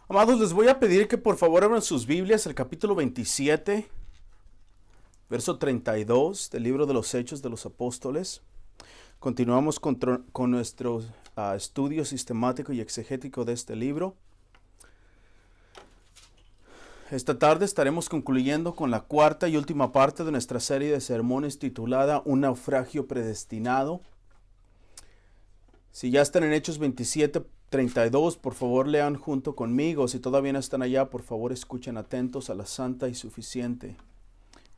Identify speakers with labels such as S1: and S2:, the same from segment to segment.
S1: Amados, les voy a pedir que por favor abran sus Biblias al capítulo 27, verso 32 del libro de los Hechos de los Apóstoles. Continuamos con nuestro estudio sistemático y exegético de este libro. Esta tarde estaremos concluyendo con la cuarta y última parte de nuestra serie de sermones titulada Un naufragio predestinado. Si ya están en Hechos 27:32, por favor lean junto conmigo. Si todavía no están allá, por favor escuchen atentos a la santa y suficiente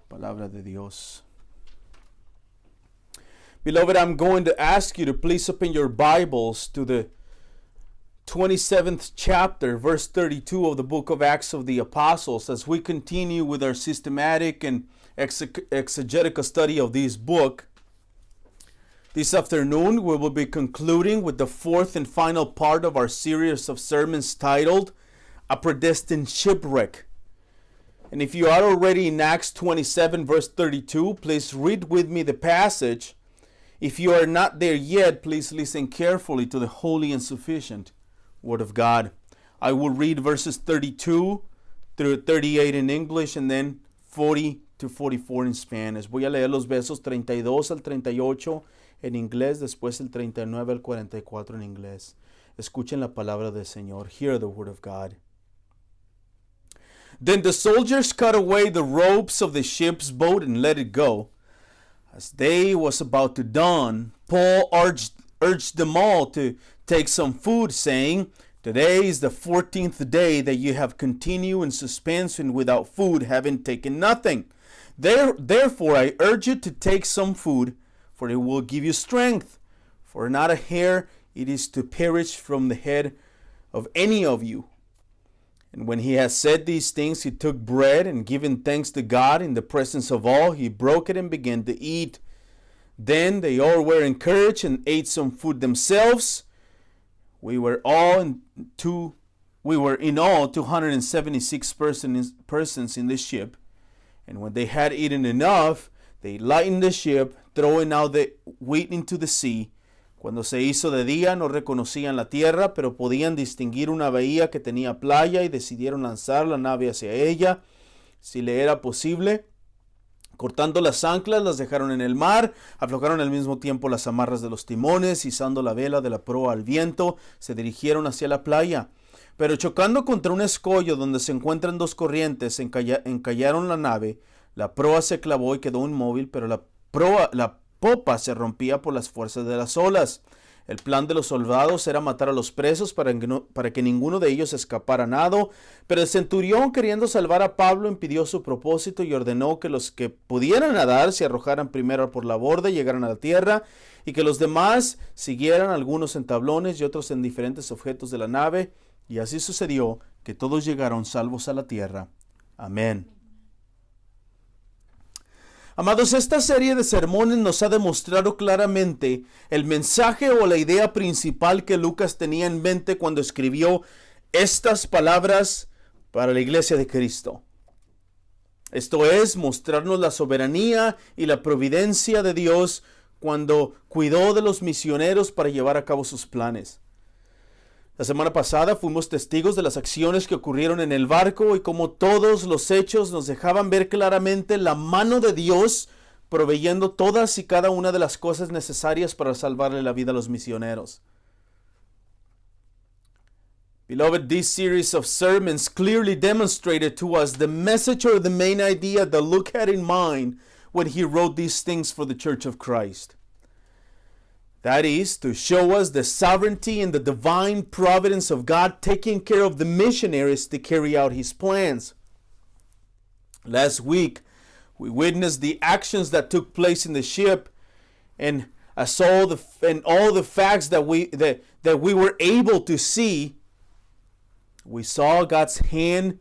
S1: palabra de Dios. Beloved, I'm going to ask you to please open your Bibles to the 27th chapter, verse 32 of the book of Acts of the Apostles, as we continue with our systematic and exegetical study of this book. This afternoon, we will be concluding with the fourth and final part of our series of sermons titled, A Predestined Shipwreck. And if you are already in Acts 27, verse 32, please read with me the passage. If you are not there yet, please listen carefully to the holy and sufficient Word of God. I will read verses 32 through 38 in English and then 40 to 44 in Spanish. Voy a leer los versos 32 al 38 en inglés, después el 39 al 44 en inglés. Escuchen la palabra del Señor. Hear the word of God. Then the soldiers cut away the ropes of the ship's boat and let it go. As day was about to dawn, Paul urged them all to take some food, saying, Today is the 14th day that you have continued in suspense and without food, having taken nothing. Therefore I urge you to take some food, for it will give you strength. For not a hair it is to perish from the head of any of you. And when he had said these things, he took bread, and giving thanks to God in the presence of all, he broke it and began to eat. Then they all were encouraged and ate some food themselves. We were in all 276 persons in the ship. And when they had eaten enough, they lightened the ship, throwing out the wheat into the sea. Cuando se hizo de día, no reconocían la tierra, pero podían distinguir una bahía que tenía playa y decidieron lanzar la nave hacia ella, si le era posible. Cortando las anclas, las dejaron en el mar, aflojaron al mismo tiempo las amarras de los timones, izando la vela de la proa al viento, se dirigieron hacia la playa. Pero chocando contra un escollo donde se encuentran dos corrientes, encallaron la nave, la proa se clavó y quedó inmóvil, pero la popa se rompía por las fuerzas de las olas. El plan de los soldados era matar a los presos para que ninguno de ellos escapara a nado, pero el centurión, queriendo salvar a Pablo, impidió su propósito y ordenó que los que pudieran nadar se arrojaran primero por la borda y llegaran a la tierra, y que los demás siguieran, algunos en tablones y otros en diferentes objetos de la nave, y así sucedió que todos llegaron salvos a la tierra. Amén. Amados, esta serie de sermones nos ha demostrado claramente el mensaje o la idea principal que Lucas tenía en mente cuando escribió estas palabras para la iglesia de Cristo. Esto es, mostrarnos la soberanía y la providencia de Dios cuando cuidó de los misioneros para llevar a cabo sus planes. La semana pasada fuimos testigos de las acciones que ocurrieron en el barco y cómo todos los hechos nos dejaban ver claramente la mano de Dios proveyendo todas y cada una de las cosas necesarias para salvarle la vida a los misioneros. Beloved, this series of sermons clearly demonstrated to us the message or the main idea that Luke had in mind when he wrote these things for the Church of Christ. That is, to show us the sovereignty and the divine providence of God taking care of the missionaries to carry out His plans. Last week, we witnessed the actions that took place in the ship, and all the facts that we were able to see, we saw God's hand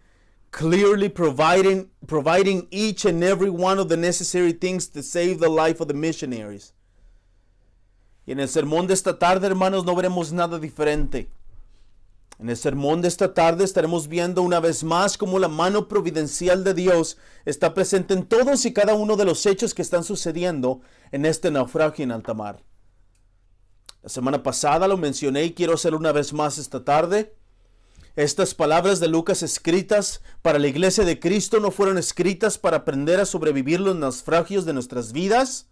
S1: clearly providing each and every one of the necessary things to save the life of the missionaries. Y en el sermón de esta tarde, hermanos, no veremos nada diferente. En el sermón de esta tarde estaremos viendo una vez más cómo la mano providencial de Dios está presente en todos y cada uno de los hechos que están sucediendo en este naufragio en alta mar. La semana pasada lo mencioné y quiero hacerlo una vez más esta tarde. Estas palabras de Lucas escritas para la iglesia de Cristo no fueron escritas para aprender a sobrevivir los naufragios de nuestras vidas.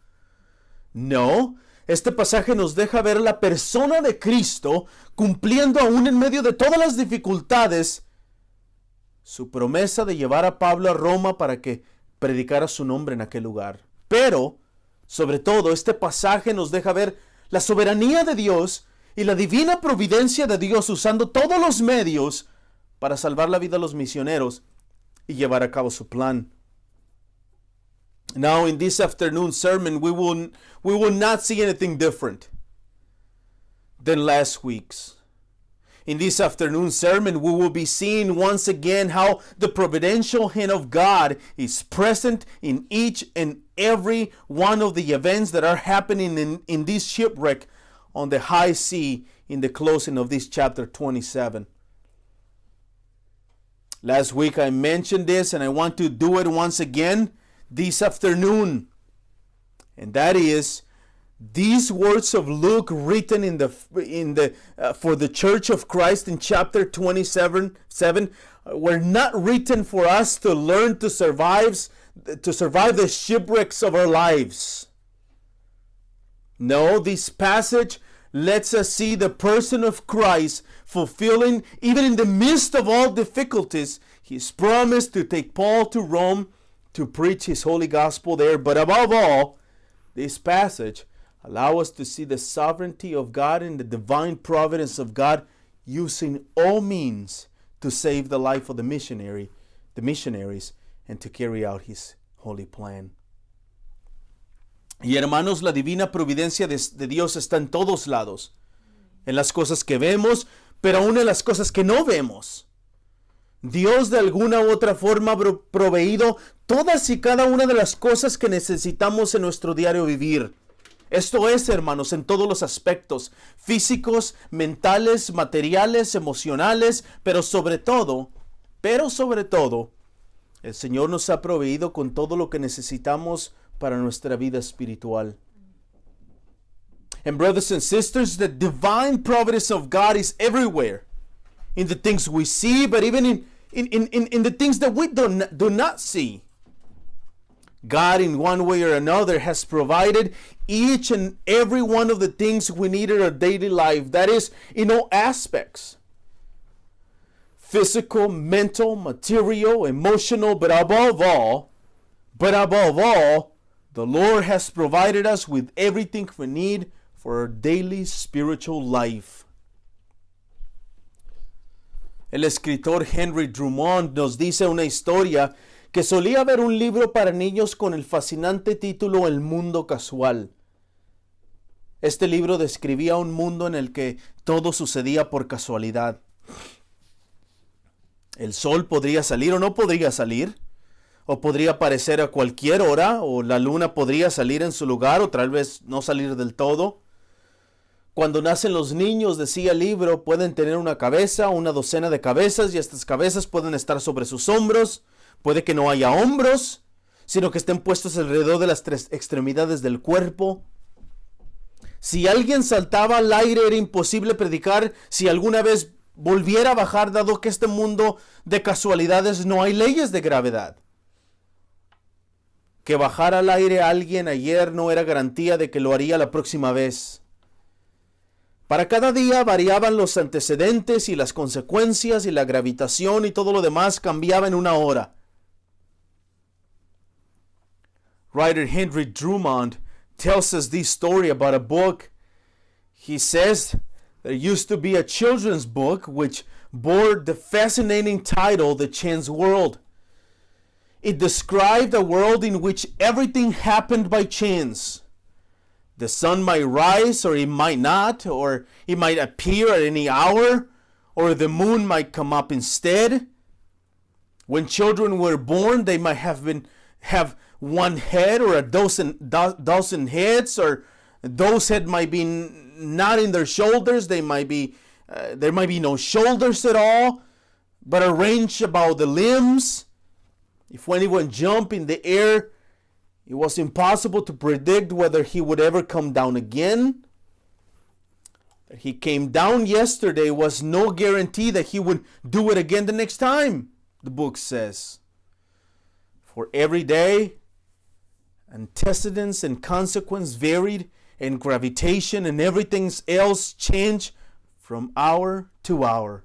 S1: No, este pasaje nos deja ver la persona de Cristo cumpliendo aún en medio de todas las dificultades su promesa de llevar a Pablo a Roma para que predicara su nombre en aquel lugar. Pero, sobre todo, este pasaje nos deja ver la soberanía de Dios y la divina providencia de Dios usando todos los medios para salvar la vida de los misioneros y llevar a cabo su plan. Now, in this afternoon sermon, we will not see anything different than last week's. In this afternoon sermon, we will be seeing once again how the providential hand of God is present in each and every one of the events that are happening in this shipwreck on the high sea in the closing of this chapter 27. Last week I mentioned this and I want to do it once again this afternoon. And that is, these words of Luke written for the Church of Christ in chapter 27 were not written for us to learn to survive the shipwrecks of our lives. No, this passage lets us see the person of Christ fulfilling, even in the midst of all difficulties, his promise to take Paul to Rome to preach his holy gospel there. But above all, this passage allows us to see the sovereignty of God and the divine providence of God using all means to save the life of the missionaries, and to carry out his holy plan. Y hermanos, la divina providencia de Dios está en todos lados, en las cosas que vemos, pero aún en las cosas que no vemos. Dios de alguna u otra forma ha proveído todas y cada una de las cosas que necesitamos en nuestro diario vivir. Esto es, hermanos, en todos los aspectos, físicos, mentales, materiales, emocionales, pero sobre todo, el Señor nos ha proveído con todo lo que necesitamos para nuestra vida espiritual. And brothers and sisters, the divine providence of God is everywhere. In the things we see, but even in the things that we do not see. God, in one way or another, has provided each and every one of the things we need in our daily life. That is, in all aspects. Physical, mental, material, emotional, but above all, the Lord has provided us with everything we need for our daily spiritual life. El escritor Henry Drummond nos dice una historia que solía haber un libro para niños con el fascinante título El mundo casual. Este libro describía un mundo en el que todo sucedía por casualidad. El sol podría salir o no podría salir, o podría aparecer a cualquier hora, o la luna podría salir en su lugar, o tal vez no salir del todo. Cuando nacen los niños, decía el libro, pueden tener una cabeza, una docena de cabezas, y estas cabezas pueden estar sobre sus hombros. Puede que no haya hombros, sino que estén puestos alrededor de las tres extremidades del cuerpo. Si alguien saltaba al aire, era imposible predicar si alguna vez volviera a bajar, dado que este mundo de casualidades no hay leyes de gravedad. Que bajara al aire alguien ayer no era garantía de que lo haría la próxima vez. Para cada día variaban los antecedentes y las consecuencias, y la gravitación y todo lo demás cambiaba en una hora. Writer Henry Drummond tells us this story about a book. He says there used to be a children's book which bore the fascinating title, The Chance World. It described a world in which everything happened by chance. The sun might rise or it might not, or it might appear at any hour, or the moon might come up instead. When children were born, they might have one head or a dozen heads, or those heads might be not in their shoulders. There might be no shoulders at all, but arranged about the limbs. If anyone jumped in the air, it was impossible to predict whether he would ever come down again. He came down yesterday was no guarantee that he would do it again the next time, the book says. For every day, antecedents and consequence varied, and gravitation and everything else changed from hour to hour.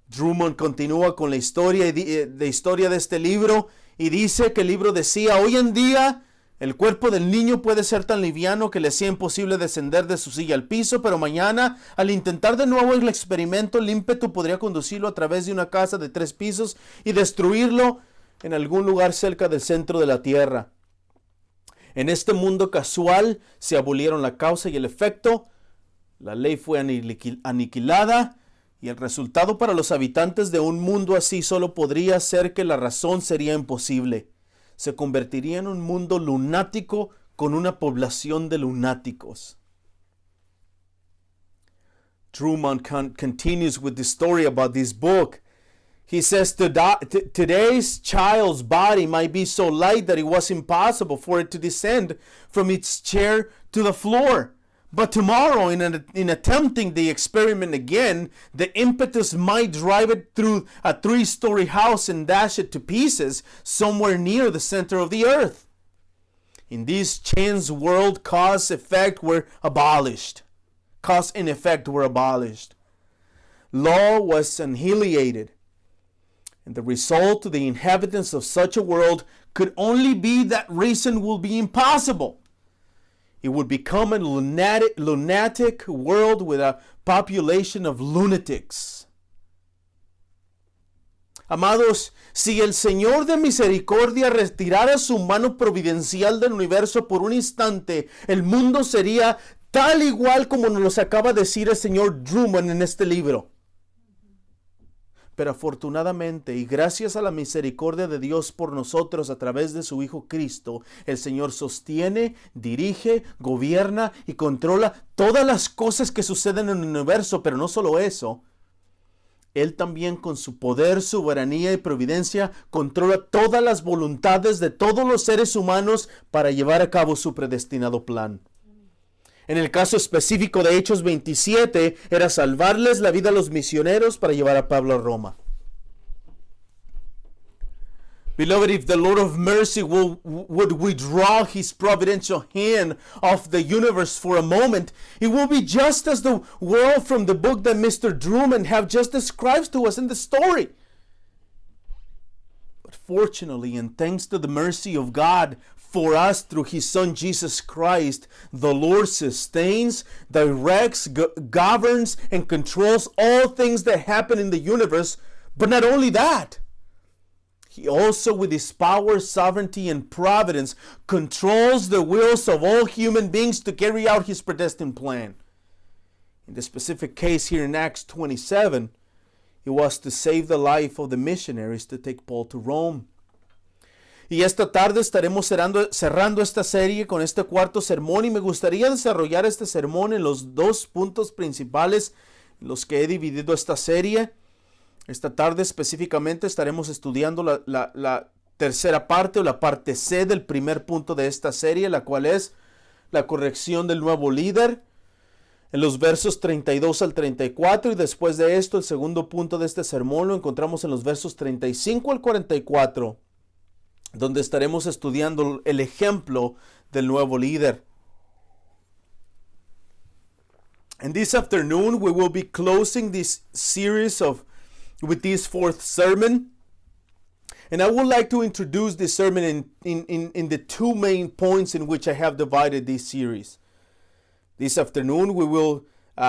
S1: Drummond continúa con la historia de este libro y dice que el libro decía: hoy en día el cuerpo del niño puede ser tan liviano que le sea imposible descender de su silla al piso, pero mañana, al intentar de nuevo el experimento, el ímpetu podría conducirlo a través de una casa de 3 pisos y destruirlo en algún lugar cerca del centro de la tierra. En este mundo casual se abolieron la causa y el efecto, la ley fue aniquilada, y el resultado para los habitantes de un mundo así solo podría ser que la razón sería imposible. Se convertiría en un mundo lunático con una población de lunáticos. Drummond continues with the story about this book. He says, today's child's body might be so light that it was impossible for it to descend from its chair to the floor. But tomorrow, in attempting the experiment again, the impetus might drive it through a 3-story house and dash it to pieces somewhere near the center of the earth. In this chance world, cause and effect were abolished. Law was annihilated. And the result to the inhabitants of such a world could only be that reason will be impossible. It would become a lunatic world with a population of lunatics. Amados, si el Señor de misericordia retirara su mano providencial del universo por un instante, el mundo sería tal igual como nos acaba de decir el señor Drummond en este libro. Pero afortunadamente y gracias a la misericordia de Dios por nosotros a través de su Hijo Cristo, el Señor sostiene, dirige, gobierna y controla todas las cosas que suceden en el universo. Pero no solo eso, Él también con su poder, soberanía y providencia controla todas las voluntades de todos los seres humanos para llevar a cabo su predestinado plan. En el caso específico de Hechos 27, era salvarles la vida a los misioneros para llevar a Pablo a Roma. Beloved, if the Lord of mercy would withdraw his providential hand off the universe for a moment, it will be just as the world from the book that Mr. Drummond have just described to us in the story. But fortunately, and thanks to the mercy of God for us through his Son Jesus Christ, the Lord sustains, directs, governs, and controls all things that happen in the universe. But not only that, he also, with his power, sovereignty, and providence, controls the wills of all human beings to carry out his predestined plan. In the specific case here in Acts 27, it was to save the life of the missionaries to take Paul to Rome. Y esta tarde estaremos cerrando esta serie con este cuarto sermón, y me gustaría desarrollar este sermón en los 2 puntos principales en los que he dividido esta serie. Esta tarde específicamente estaremos estudiando la tercera parte o la parte C del primer punto de esta serie, la cual es la corrección del nuevo líder, en los versos 32 al 34, y después de esto el segundo punto de este sermón lo encontramos en los versos 35 al 44, donde estaremos estudiando el ejemplo del nuevo líder. And this afternoon we will be closing this series with this 4th sermon. And I would like to introduce this sermon in the 2 main points in which I have divided this series. This afternoon we will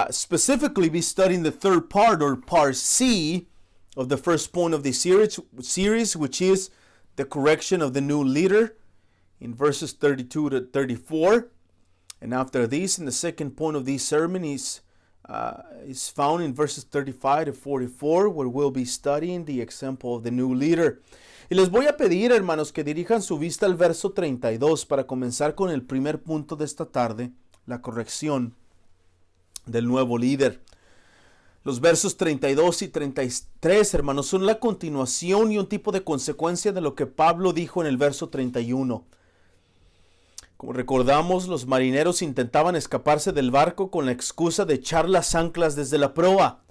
S1: specifically be studying the 3rd part, or part C, of the first point of this series, which is the correction of the new leader in verses 32 to 34. And after this, in the second point of this sermon is found in verses 35 to 44, where we'll be studying the example of the new leader. Y les voy a pedir, hermanos, que dirijan su vista al verso 32 para comenzar con el primer punto de esta tarde, la corrección del nuevo líder. Los versos 32 y 33, hermanos, son la continuación y un tipo de consecuencia de lo que Pablo dijo en el verso 31. Como recordamos, los marineros intentaban escaparse del barco con la excusa de echar las anclas desde la proa.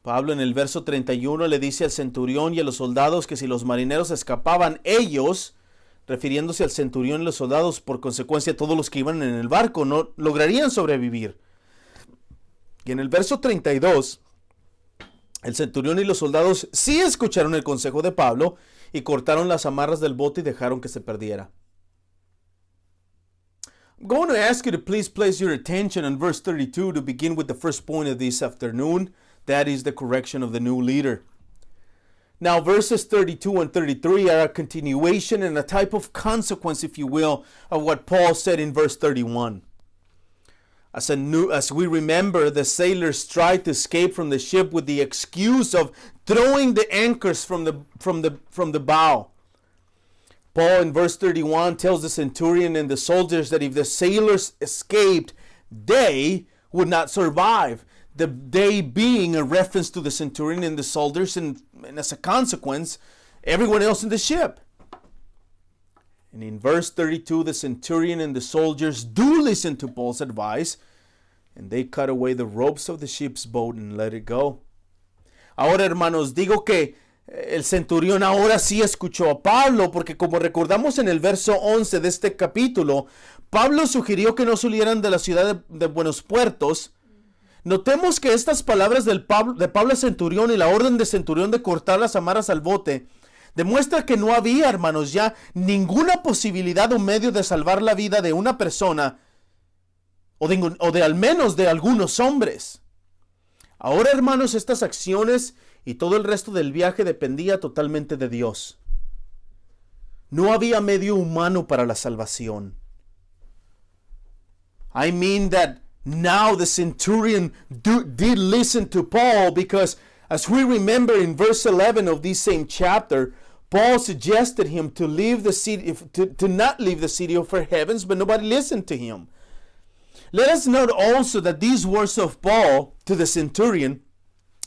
S1: Pablo en el verso 31 le dice al centurión y a los soldados que si los marineros escapaban, ellos, refiriéndose al centurión y los soldados, por consecuencia todos los que iban en el barco, no lograrían sobrevivir. Y en el verso 32, el centurión y los soldados sí escucharon el consejo de Pablo y cortaron las amarras del bote y dejaron que se perdiera. I'm going to ask you to please place your attention on verse 32 to begin with the first point of this afternoon. That is the correction of the new leader. Now, verses 32 and 33 are a continuation and a type of consequence, if you will, of what Paul said in verse 31. As we remember, the sailors tried to escape from the ship with the excuse of throwing the anchors from the bow. Paul in verse 31 tells the centurion and the soldiers that if the sailors escaped, they would not survive. The they being a reference to the centurion and the soldiers, and as a consequence, everyone else in the ship. And in verse 32, the centurion and the soldiers do listen to Paul's advice, and they cut away the ropes of the ship's boat and let it go. Ahora, hermanos, digo que el centurión ahora sí escuchó a Pablo, porque como recordamos en el verso 11 de este capítulo, Pablo sugirió que no salieran de la ciudad de Buenos Puertos. Notemos que estas palabras de Pablo al centurión y la orden de centurión de cortar las amarras al bote demuestra que no había, hermanos, ya ninguna posibilidad o medio de salvar la vida de una persona o de al menos de algunos hombres. Ahora, hermanos, estas acciones y todo el resto del viaje dependía totalmente de Dios. No había medio humano para la salvación. I mean that now the centurion did listen to Paul, because as we remember in verse 11 of this same chapter, Paul suggested him to leave the city, to not leave the city of the heavens, but nobody listened to him. Let us note also that these words of Paul to the centurion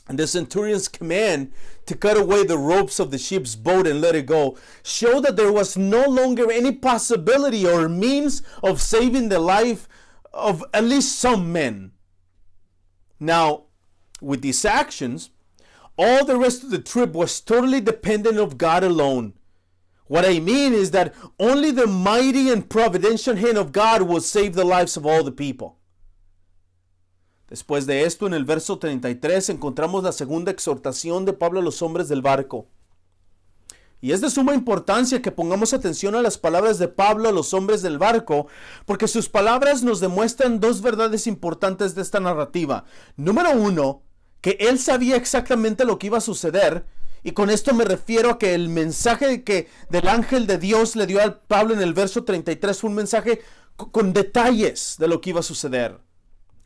S1: and the centurion's command to cut away the ropes of the ship's boat and let it go show that there was no longer any possibility or means of saving the life of at least some men. Now, with these actions, all the rest of the trip was totally dependent of God alone. What I mean is that only the mighty and providential hand of God will save the lives of all the people. Después de esto, en el verso 33, encontramos la segunda exhortación de Pablo a los hombres del barco. Y es de suma importancia que pongamos atención a las palabras de Pablo a los hombres del barco, porque sus palabras nos demuestran dos verdades importantes de esta narrativa. Número uno, que él sabía exactamente lo que iba a suceder, y con esto me refiero a que el mensaje del ángel de Dios le dio a Pablo en el verso 33 fue un mensaje con detalles de lo que iba a suceder.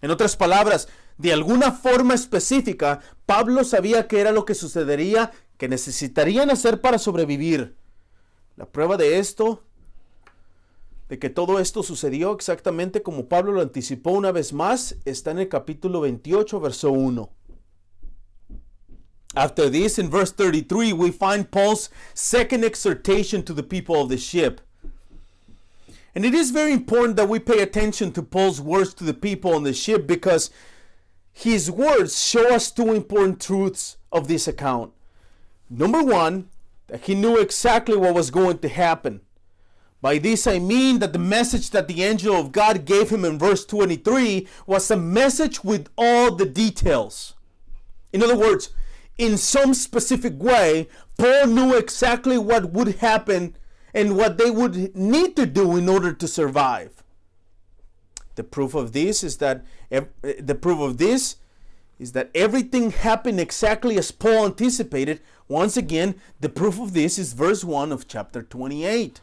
S1: En otras palabras, de alguna forma específica, Pablo sabía qué era lo que sucedería, que necesitarían hacer para sobrevivir. La prueba de esto, de que todo esto sucedió exactamente como Pablo lo anticipó una vez más, está en el capítulo 28, verso 1. After this, in verse 33, we find Paul's second exhortation to the people of the ship. And it is very important that we pay attention to Paul's words to the people on the ship, because his words show us two important truths of this account. Number one, that he knew exactly what was going to happen. By this I mean that the message that the angel of God gave him in verse 23 was a message with all the details. In other words, in some specific way, Paul knew exactly what would happen and what they would need to do in order to survive. The proof of this is that everything happened exactly as Paul anticipated. Once again, the proof of this is verse 1 of chapter 28.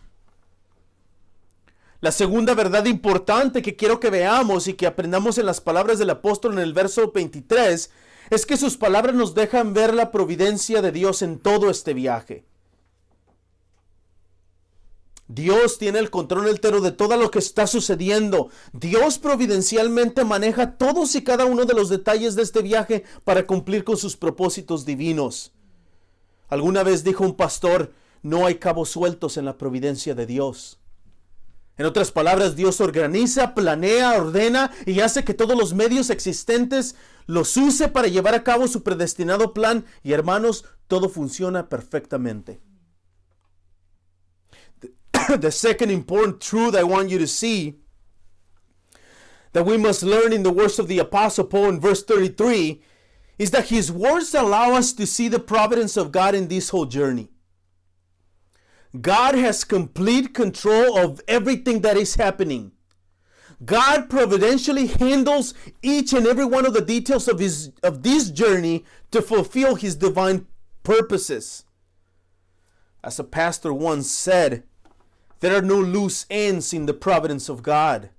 S1: La segunda verdad importante que quiero que veamos y que aprendamos en las palabras del apóstol en el verso 23 es que sus palabras nos dejan ver la providencia de Dios en todo este viaje. Dios tiene el control entero de todo lo que está sucediendo. Dios providencialmente maneja todos y cada uno de los detalles de este viaje para cumplir con sus propósitos divinos. Alguna vez dijo un pastor, no hay cabos sueltos en la providencia de Dios. En otras palabras, Dios organiza, planea, ordena y hace que todos los medios existentes los use para llevar a cabo su predestinado plan. Y hermanos, todo funciona perfectamente. The second important truth I want you to see that we must learn in the words of the Apostle Paul in verse 33 is that his words allow us to see the providence of God in this whole journey. God has complete control of everything that is happening. God providentially handles each and every one of the details of this journey to fulfill his divine purposes. As a pastor once said, there are no loose ends in the providence of God.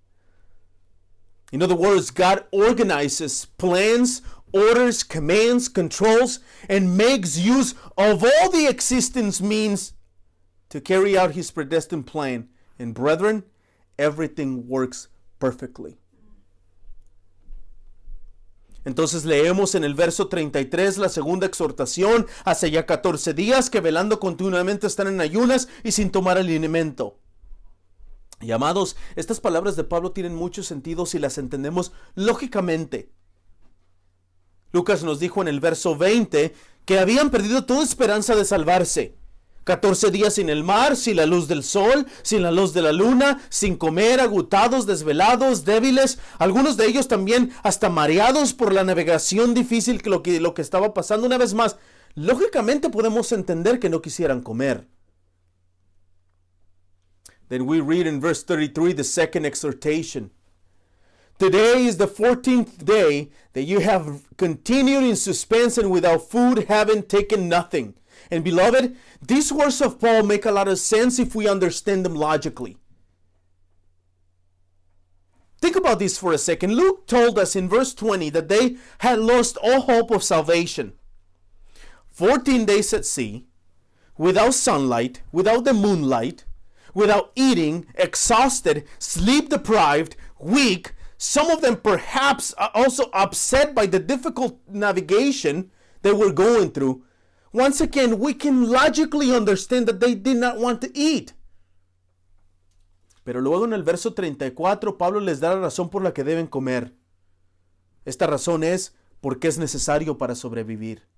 S1: In other words, God organizes, plans, orders, commands, controls, and makes use of all the existence means to carry out his predestined plan. And brethren, everything works perfectly. Entonces leemos en el verso 33 la segunda exhortación: hace ya 14 días que velando continuamente están en ayunas y sin tomar alimento. Y amados, estas palabras de Pablo tienen mucho sentido si las entendemos lógicamente. Lucas nos dijo en el verso 20 que habían perdido toda esperanza de salvarse. 14 días sin el mar, sin la luz del sol, sin la luz de la luna, sin comer, agotados, desvelados, débiles, algunos de ellos también hasta mareados por la navegación difícil que lo que estaba pasando. Una vez más, lógicamente podemos entender que no quisieran comer. Then we read in verse 33 the second exhortation. Today is the 14th day that you have continued in suspense and without food, having taken nothing. And beloved, these words of Paul make a lot of sense if we understand them logically. Think about this for a second. Luke told us in verse 20 that they had lost all hope of salvation. 14 days at sea, without sunlight, without the moonlight, without eating, exhausted, sleep deprived, weak, some of them perhaps also upset by the difficult navigation they were going through. Once again, we can logically understand that they did not want to eat. Pero luego en el verso 34, Pablo les da la razón por la que deben comer. Esta razón es porque es necesario para sobrevivir.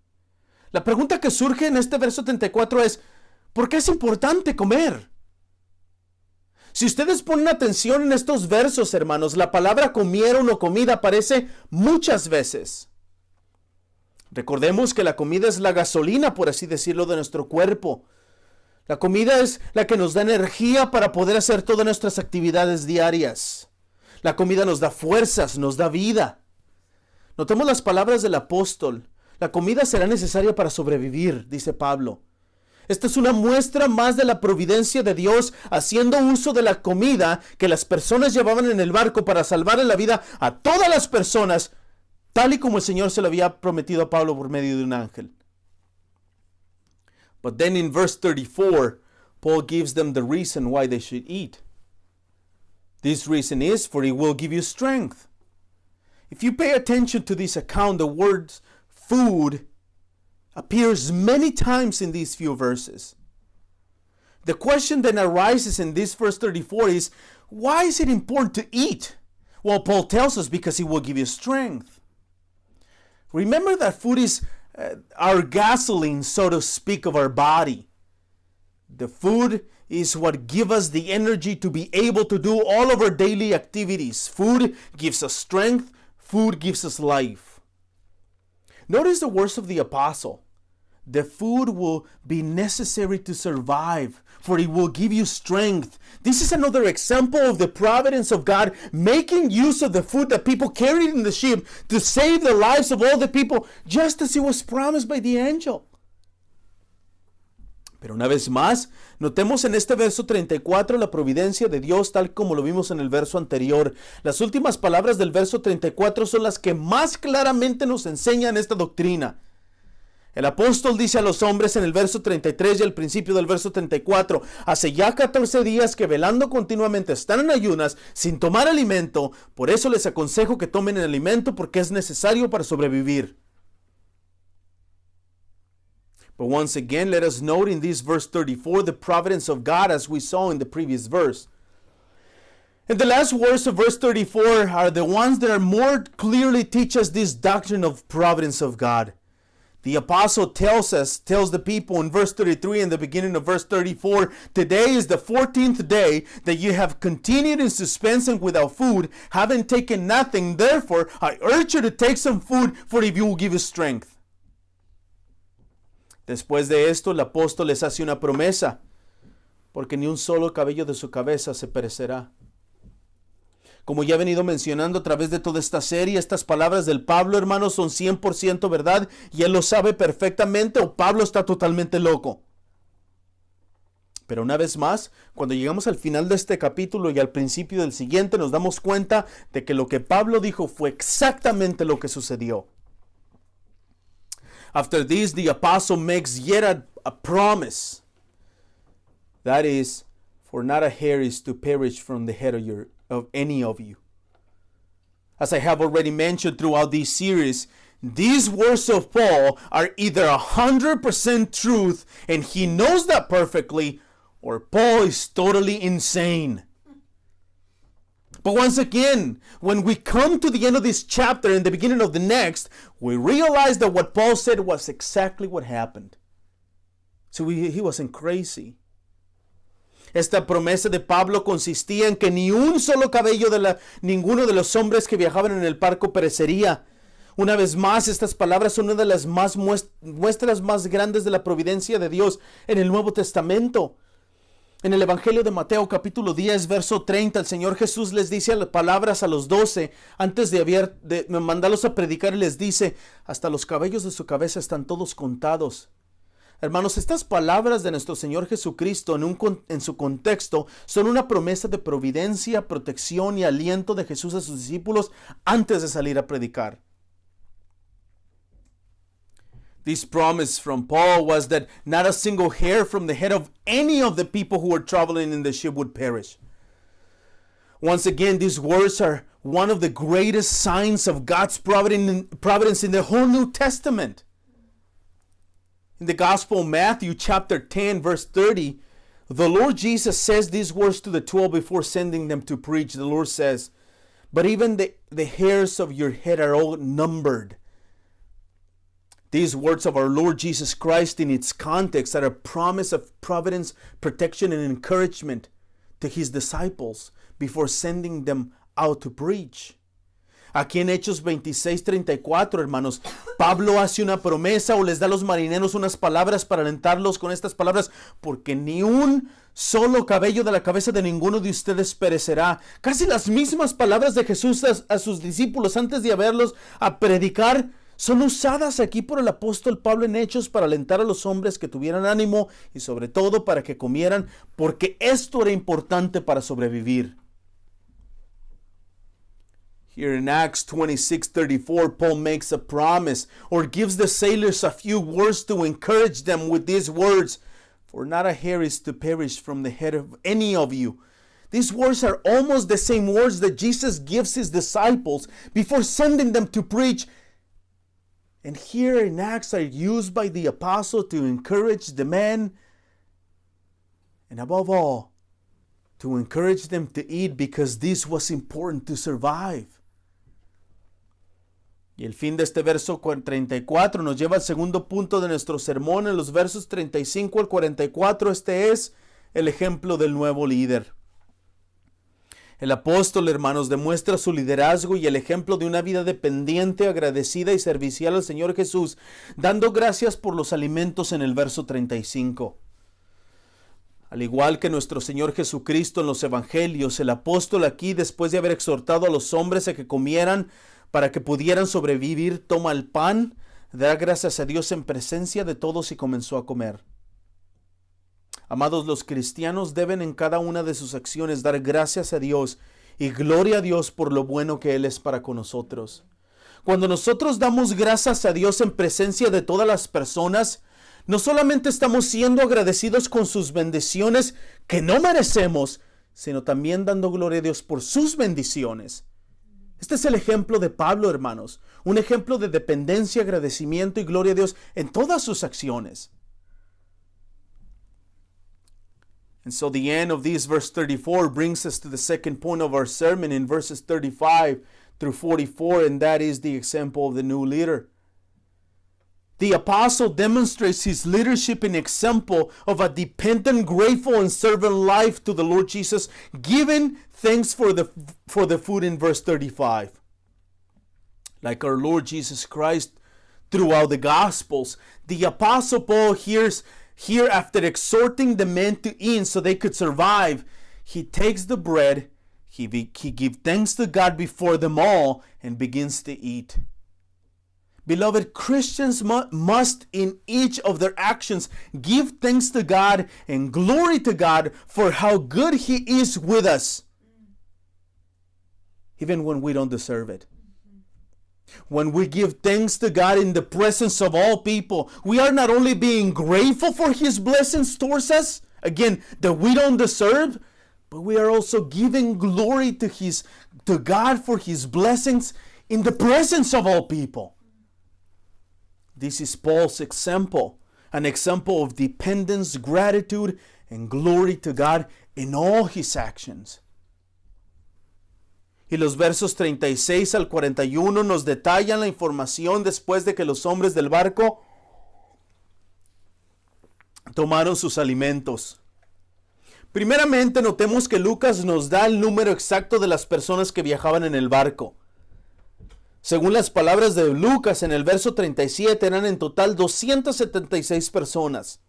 S1: La pregunta que surge en este verso 34 es, ¿por qué es importante comer? Si ustedes ponen atención en estos versos, hermanos, la palabra comieron o comida aparece muchas veces. Recordemos que la comida es la gasolina, por así decirlo, de nuestro cuerpo. La comida es la que nos da energía para poder hacer todas nuestras actividades diarias. La comida nos da fuerzas, nos da vida. Notemos las palabras del apóstol. La comida será necesaria para sobrevivir, dice Pablo. Esta es una muestra más de la providencia de Dios haciendo uso de la comida que las personas llevaban en el barco para salvar la vida a todas las personas, tal y como el Señor se lo había prometido a Pablo por medio de un ángel. But then in verse 34, Paul gives them the reason why they should eat. This reason is, for it will give you strength. If you pay attention to this account, the word food appears many times in these few verses. The question then arises in this verse 34 is, why is it important to eat? Well, Paul tells us because it will give you strength. Remember that food is our gasoline, so to speak, of our body. The food is what gives us the energy to be able to do all of our daily activities. Food gives us strength. Food gives us life. Notice the words of the apostle. The food will be necessary to survive, for it will give you strength. This is another example of the providence of God making use of the food that people carried in the ship to save the lives of all the people, just as it was promised by the angel. Pero una vez más, notemos en este verso 34 la providencia de Dios tal como lo vimos en el verso anterior. Las últimas palabras del verso 34 son las que más claramente nos enseñan esta doctrina. El apóstol dice a los hombres en el verso 33 y al principio del verso 34, hace ya 14 días que velando continuamente están en ayunas sin tomar alimento, por eso les aconsejo que tomen el alimento porque es necesario para sobrevivir. But once again, let us note in this verse 34 the providence of God as we saw in the previous verse. And the last words of verse 34 are the ones that are more clearly teach us this doctrine of providence of God. The apostle tells the people in verse 33 and the beginning of verse 34, today is the 14th day that you have continued in suspense and without food, having taken nothing. Therefore, I urge you to take some food, for it will give you strength. Después de esto, el apóstol les hace una promesa, porque ni un solo cabello de su cabeza se perecerá. Como ya he venido mencionando a través de toda esta serie, estas palabras del Pablo, hermanos, son 100% verdad y él lo sabe perfectamente, o Pablo está totalmente loco. Pero una vez más, cuando llegamos al final de este capítulo y al principio del siguiente, nos damos cuenta de que lo que Pablo dijo fue exactamente lo que sucedió. After this, the apostle makes yet a promise. That is, for not a hair is to perish from the head of any of you. As I have already mentioned throughout this series, these words of Paul are either 100% truth, and he knows that perfectly, or Paul is totally insane. But once again, when we come to the end of this chapter and the beginning of the next, we realize that what Paul said was exactly what happened. So he wasn't crazy. Esta promesa de Pablo consistía en que ni un solo cabello de ninguno de los hombres que viajaban en el barco perecería. Una vez más, estas palabras son una de las muestras más grandes de la providencia de Dios en el Nuevo Testamento. En el Evangelio de Mateo capítulo 10, verso 30, el Señor Jesús les dice palabras a los 12 antes de mandarlos a predicar, y les dice, hasta los cabellos de su cabeza están todos contados. Hermanos, estas palabras de nuestro Señor Jesucristo en su contexto son una promesa de providencia, protección y aliento de Jesús a sus discípulos antes de salir a predicar. This promise from Paul was that not a single hair from the head of any of the people who were traveling in the ship would perish. Once again, these words are one of the greatest signs of God's providence in the whole New Testament. In the Gospel of Matthew chapter 10 verse 30, the Lord Jesus says these words to the 12 before sending them to preach. The Lord says, but even the hairs of your head are all numbered. These words of our Lord Jesus Christ in its context are a promise of providence, protection, and encouragement to his disciples before sending them out to preach. Aquí en Hechos 26:34, hermanos, Pablo hace una promesa o les da a los marineros unas palabras para alentarlos con estas palabras, porque ni un solo cabello de la cabeza de ninguno de ustedes perecerá. Casi las mismas palabras de Jesús a sus discípulos antes de haberlos a predicar son usadas aquí por el apóstol Pablo en Hechos para alentar a los hombres que tuvieran ánimo y sobre todo para que comieran, porque esto era importante para sobrevivir. Here in Acts 26:34, Paul makes a promise or gives the sailors a few words to encourage them with these words, for not a hair is to perish from the head of any of you. These words are almost the same words that Jesus gives his disciples before sending them to preach. And here in Acts are used by the apostle to encourage the men, and above all, to encourage them to eat, because this was important to survive. Y el fin de este verso 34 nos lleva al segundo punto de nuestro sermón. En los versos 35 al 44, este es el ejemplo del nuevo líder. El apóstol, hermanos, demuestra su liderazgo y el ejemplo de una vida dependiente, agradecida y servicial al Señor Jesús, dando gracias por los alimentos en el verso 35. Al igual que nuestro Señor Jesucristo en los evangelios, el apóstol aquí, después de haber exhortado a los hombres a que comieran para que pudieran sobrevivir, toma el pan, da gracias a Dios en presencia de todos y comenzó a comer. Amados, los cristianos deben en cada una de sus acciones dar gracias a Dios y gloria a Dios por lo bueno que Él es para con nosotros. Cuando nosotros damos gracias a Dios en presencia de todas las personas, no solamente estamos siendo agradecidos con sus bendiciones que no merecemos, sino también dando gloria a Dios por sus bendiciones. Este es el ejemplo de Pablo, hermanos, un ejemplo de dependencia, agradecimiento y gloria a Dios en todas sus acciones. And so the end of this verse 34 brings us to the second point of our sermon in verses 35 through 44, and that is the example of the new leader. The apostle demonstrates his leadership in example of a dependent, grateful, and servant life to the Lord Jesus, giving thanks for the food in verse 35. Like our Lord Jesus Christ throughout the Gospels, the apostle Paul here after exhorting the men to eat so they could survive, he takes the bread, he gives thanks to God before them all, and begins to eat. Beloved, Christians must in each of their actions give thanks to God and glory to God for how good He is with us, even when we don't deserve it. When we give thanks to God in the presence of all people, we are not only being grateful for His blessings towards us, again, that we don't deserve, but we are also giving glory to God for His blessings in the presence of all people. This is Paul's example, an example of dependence, gratitude, and glory to God in all his actions. Y los versos 36 al 41 nos detallan la información después de que los hombres del barco tomaron sus alimentos. Primeramente, notemos que Lucas nos da el número exacto de las personas que viajaban en el barco. Según las palabras de Lucas en el verso 37, eran en total 276 personas.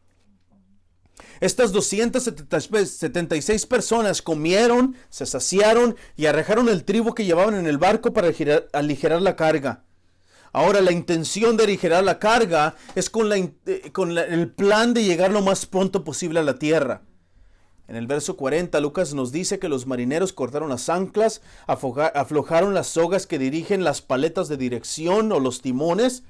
S1: Estas 276 personas comieron, se saciaron y arrojaron el trigo que llevaban en el barco para aligerar la carga. Ahora, la intención de aligerar la carga es con el plan de llegar lo más pronto posible a la tierra. En el verso 40, Lucas nos dice que los marineros cortaron las anclas, aflojaron las sogas que dirigen las paletas de dirección o los timones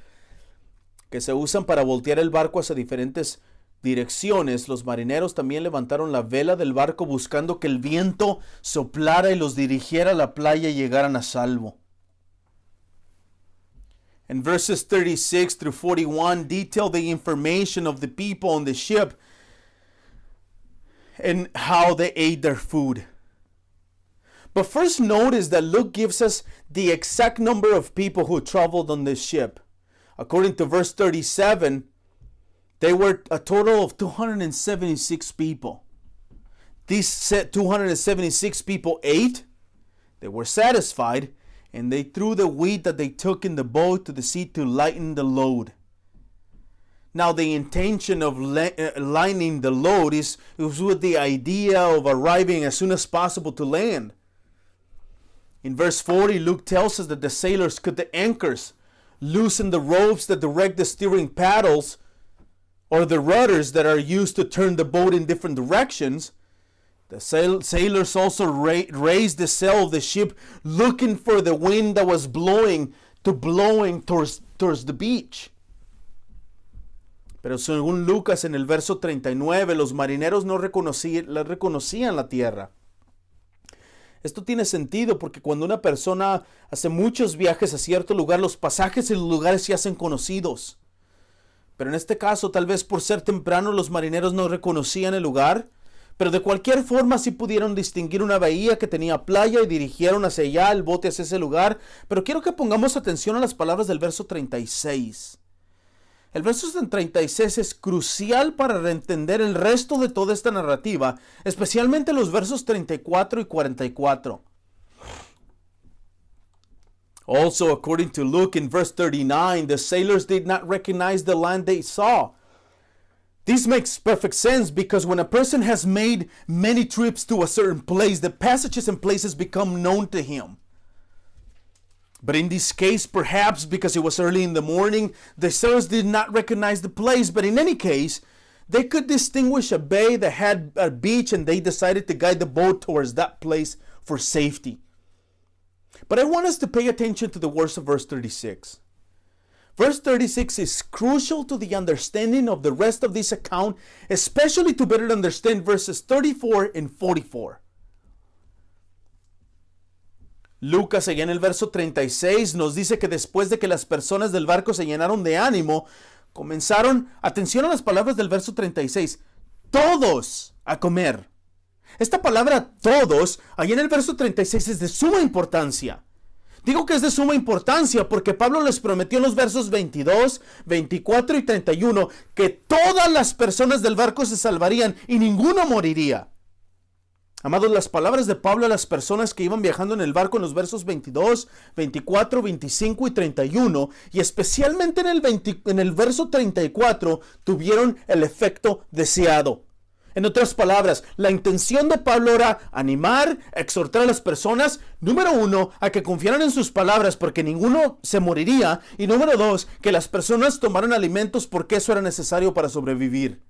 S1: que se usan para voltear el barco hacia diferentes direcciones. Los marineros también levantaron la vela del barco buscando que el viento soplara y los dirigiera a la playa y llegaran a salvo. And verses 36 through 41 detail the information of the people on the ship and how they ate their food. But first notice that Luke gives us the exact number of people who traveled on this ship. According to verse 37, they were a total of 276 people. These 276 people ate, they were satisfied, and they threw the wheat that they took in the boat to the sea to lighten the load. Now, the intention of lightening the load is with the idea of arriving as soon as possible to land. In verse 40, Luke tells us that the sailors cut the anchors, loosen the ropes that direct the steering paddles, or the rudders that are used to turn the boat in different directions. The sailors also raised the sail of the ship, looking for the wind that was blowing towards the beach. Pero según Lucas en el verso 39, los marineros no reconocían la tierra. Esto tiene sentido porque cuando una persona hace muchos viajes a cierto lugar, los pasajes y los lugares se hacen conocidos. Pero en este caso, tal vez por ser temprano, los marineros no reconocían el lugar, pero de cualquier forma sí pudieron distinguir una bahía que tenía playa y dirigieron hacia allá el bote hacia ese lugar. Pero quiero que pongamos atención a las palabras del verso 36. El verso 36 es crucial para entender el resto de toda esta narrativa, especialmente los versos 34 y 44. Also, according to Luke in verse 39, the sailors did not recognize the land they saw. This makes perfect sense because when a person has made many trips to a certain place, the passages and places become known to him. But in this case, perhaps because it was early in the morning, the sailors did not recognize the place. But in any case, they could distinguish a bay that had a beach, and they decided to guide the boat towards that place for safety. But I want us to pay attention to the words of verse 36. Verse 36 is crucial to the understanding of the rest of this account, especially to better understand verses 34 and 44. Lucas, allá en el verso 36, nos dice que después de que las personas del barco se llenaron de ánimo, comenzaron, atención a las palabras del verso 36, todos a comer. Esta palabra todos, ahí en el verso 36, es de suma importancia. Digo que es de suma importancia porque Pablo les prometió en los versos 22, 24 y 31 que todas las personas del barco se salvarían y ninguno moriría. Amados, las palabras de Pablo a las personas que iban viajando en el barco en los versos 22, 24, 25 y 31, y especialmente en el verso 34, tuvieron el efecto deseado. En otras palabras, la intención de Pablo era animar, exhortar a las personas, número 1, a que confiaran en sus palabras porque ninguno se moriría, y número 2, que las personas tomaran alimentos porque eso era necesario para sobrevivir.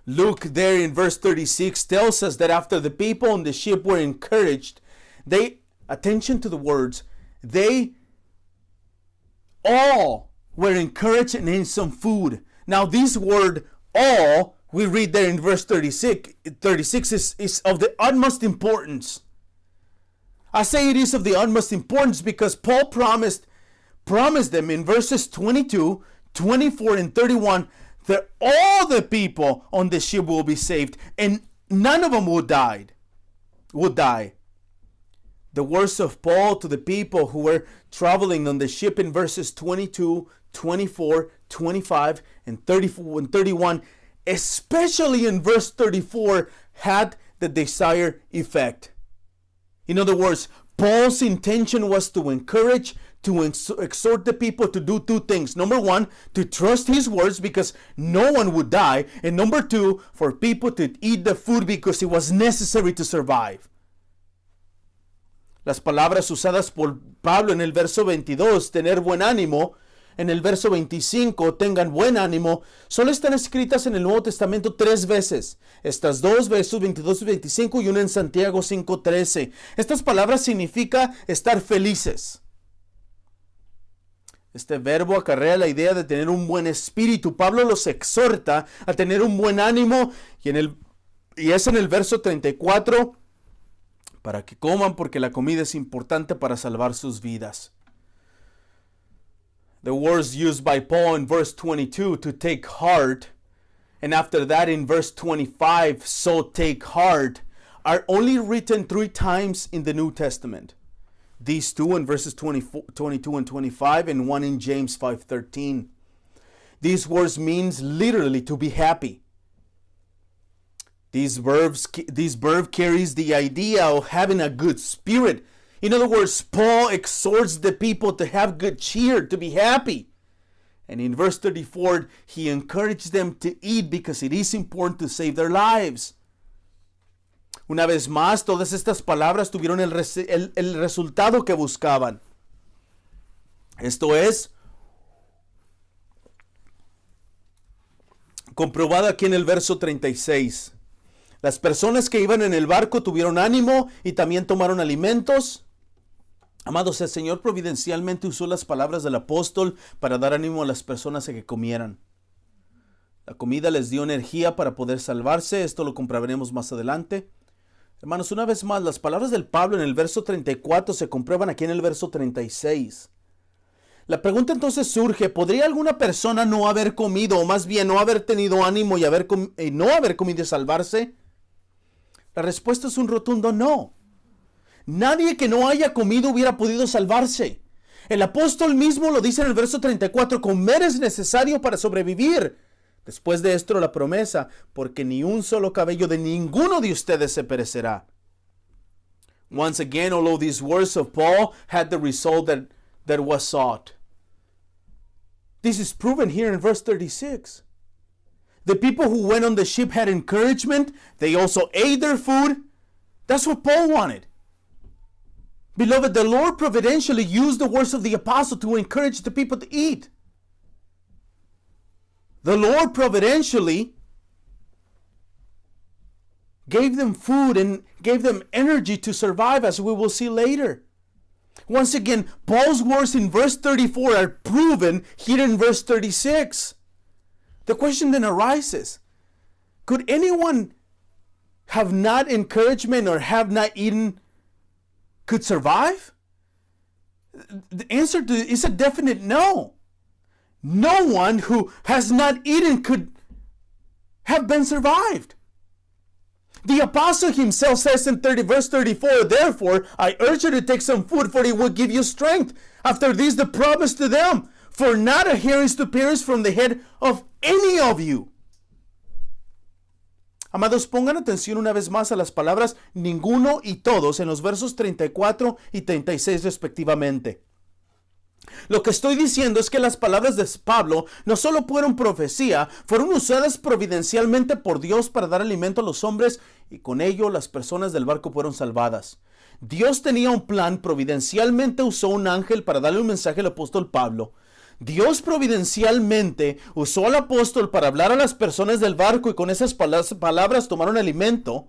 S1: Luke there in verse 36 tells us that after the people on the ship were encouraged, attention to the words, they all were encouraged and ate some food. Now this word all, we read there in verse 36 is of the utmost importance. I say it is of the utmost importance because Paul promised them in verses 22, 24, and 31 that all the people on the ship will be saved and none of them would die. The words of Paul to the people who were traveling on the ship in verses 22, 24, 25, and 34 and 31, especially in verse 34, had the desired effect. In other words, Paul's intention was to encourage, to exhort the people to do two things. Number 1, to trust his words because no one would die. And number 2, for people to eat the food because it was necessary to survive. Las palabras usadas por Pablo en el verso 22, tener buen ánimo, en el verso 25, tengan buen ánimo, solo están escritas en el Nuevo Testamento 3 veces. Estas dos, versos 22 y 25, y una en Santiago 5:13. Estas palabras significa estar felices. Este verbo acarrea la idea de tener un buen espíritu. Pablo los exhorta a tener un buen ánimo y es en el verso 34 para que coman porque la comida es importante para salvar sus vidas. The words used by Paul in verse 22 to take heart, and after that in verse 25, so take heart, are only written 3 times in the New Testament. These 2 in verses 22 and 25, and 1 in James 5:13. These words means literally to be happy. This verb carries the idea of having a good spirit. In other words, Paul exhorts the people to have good cheer, to be happy. And in verse 34, he encouraged them to eat because it is important to save their lives. Una vez más, todas estas palabras tuvieron el resultado que buscaban. Esto es comprobado aquí en el verso 36. Las personas que iban en el barco tuvieron ánimo y también tomaron alimentos. Amados, el Señor providencialmente usó las palabras del apóstol para dar ánimo a las personas a que comieran. La comida les dio energía para poder salvarse. Esto lo comprobaremos más adelante. Hermanos, una vez más, las palabras del Pablo en el verso 34 se comprueban aquí en el verso 36. La pregunta entonces surge, ¿podría alguna persona no haber comido, o más bien no haber tenido ánimo y no haber comido y salvarse? La respuesta es un rotundo no. Nadie que no haya comido hubiera podido salvarse. El apóstol mismo lo dice en el verso 34, comer es necesario para sobrevivir. Después de esto la promesa, porque ni un solo cabello de ninguno de ustedes se perecerá. Once again, although these words of Paul had the result that was sought. This is proven here in verse 36. The people who went on the ship had encouragement. They also ate their food. That's what Paul wanted. Beloved, the Lord providentially used the words of the apostle to encourage the people to eat. The Lord providentially gave them food and gave them energy to survive, as we will see later. Once again, Paul's words in verse 34 are proven here in verse 36. The question then arises, could anyone have not encouragement or have not eaten could survive? The answer to it is a definite no. No one who has not eaten could have been survived. The apostle himself says in verse 34, therefore, I urge you to take some food, for it will give you strength. After this, the promise to them, for not a hair is to perish from the head of any of you. Amados, pongan atención una vez más a las palabras ninguno y todos en los versos 34 y 36 respectivamente. Lo que estoy diciendo es que las palabras de Pablo no solo fueron profecía, fueron usadas providencialmente por Dios para dar alimento a los hombres y con ello las personas del barco fueron salvadas. Dios tenía un plan, providencialmente usó un ángel para darle un mensaje al apóstol Pablo. Dios providencialmente usó al apóstol para hablar a las personas del barco y con esas palabras tomaron alimento.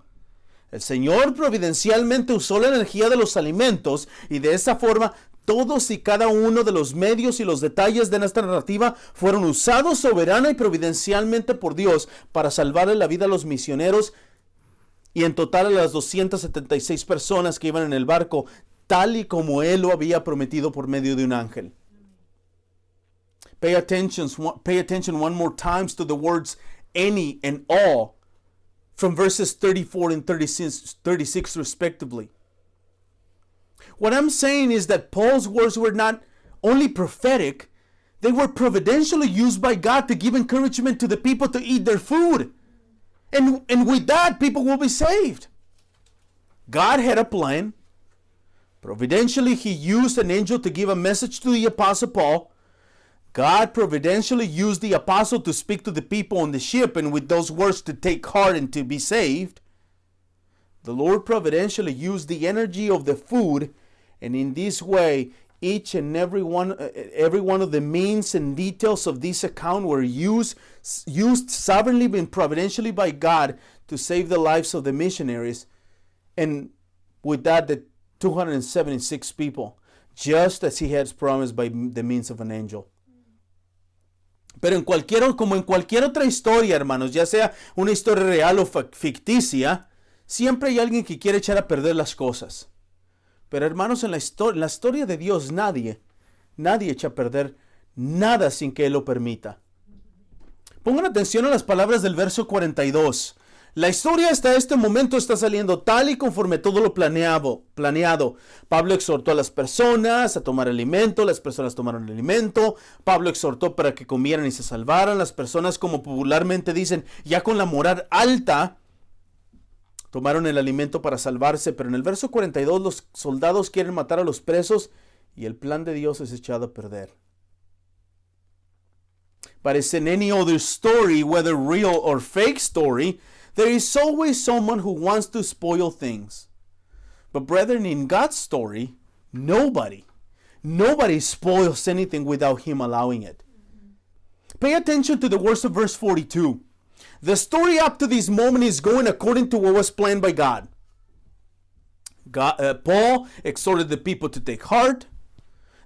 S1: El Señor providencialmente usó la energía de los alimentos y de esa forma todos y cada uno de los medios y los detalles de nuestra narrativa fueron usados soberana y providencialmente por Dios para salvarle la vida a los misioneros y en total a las 276 personas que iban en el barco, tal y como Él lo había prometido por medio de un ángel. Pay attention one more time to the words any and all from verses 34 and 36 respectively. What I'm saying is that Paul's words were not only prophetic, they were providentially used by God to give encouragement to the people to eat their food. And with that, people will be saved. God had a plan. Providentially, He used an angel to give a message to the Apostle Paul. God providentially used the apostle to speak to the people on the ship and with those words to take heart and to be saved. The Lord providentially used the energy of the food, and in this way, each and every one of the means and details of this account were used sovereignly and providentially by God to save the lives of the missionaries, and with that, the 276 people, just as He had promised by the means of an angel. Pero como en cualquier otra historia, hermanos, ya sea una historia real o ficticia, siempre hay alguien que quiere echar a perder las cosas. Pero hermanos, en la historia de Dios, nadie echa a perder nada sin que Él lo permita. Pongan atención a las palabras del verso 42. La historia hasta este momento está saliendo tal y conforme todo lo planeado. Pablo exhortó a las personas a tomar alimento, las personas tomaron alimento. Pablo exhortó para que comieran y se salvaran. Las personas, como popularmente dicen, ya con la moral alta, tomaron el alimento para salvarse. Pero en el verso 42 los soldados quieren matar a los presos y el plan de Dios es echado a perder. But as in any other story, whether real or fake story, there is always someone who wants to spoil things. But brethren, in God's story, nobody spoils anything without Him allowing it. Pay attention to the words of verse 42. The story up to this moment is going according to what was planned by God. Paul exhorted the people to take heart.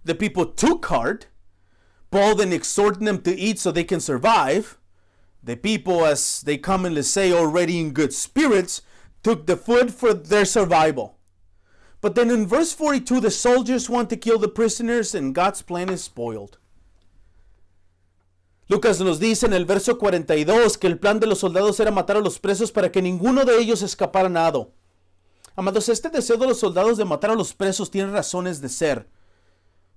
S1: The people took heart. Paul then exhorted them to eat so they can survive. The people, as they commonly say, already in good spirits, took the food for their survival. But then in verse 42, the soldiers want to kill the prisoners and God's plan is spoiled. Lucas nos dice en el verso 42 que el plan de los soldados era matar a los presos para que ninguno de ellos escapara nado. Amados, este deseo de los soldados de matar a los presos tiene razones de ser.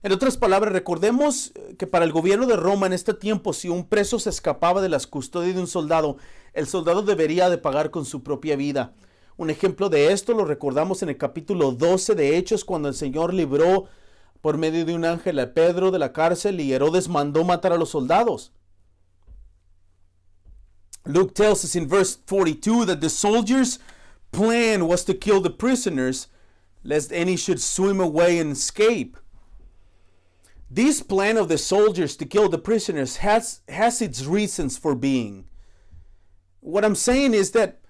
S1: En otras palabras, recordemos que para el gobierno de Roma en este tiempo, si un preso se escapaba de las custodias de un soldado, el soldado debería de pagar con su propia vida. Un ejemplo de esto lo recordamos en el capítulo 12 de Hechos, cuando el Señor libró por medio de un ángel a Pedro de la cárcel y Herodes mandó matar a los soldados. Luke tells us in verse 42 that the soldiers' plan was to kill the prisoners, lest any should swim away and escape. This plan of the soldiers to kill the prisoners has its reasons for being. What I'm saying is that,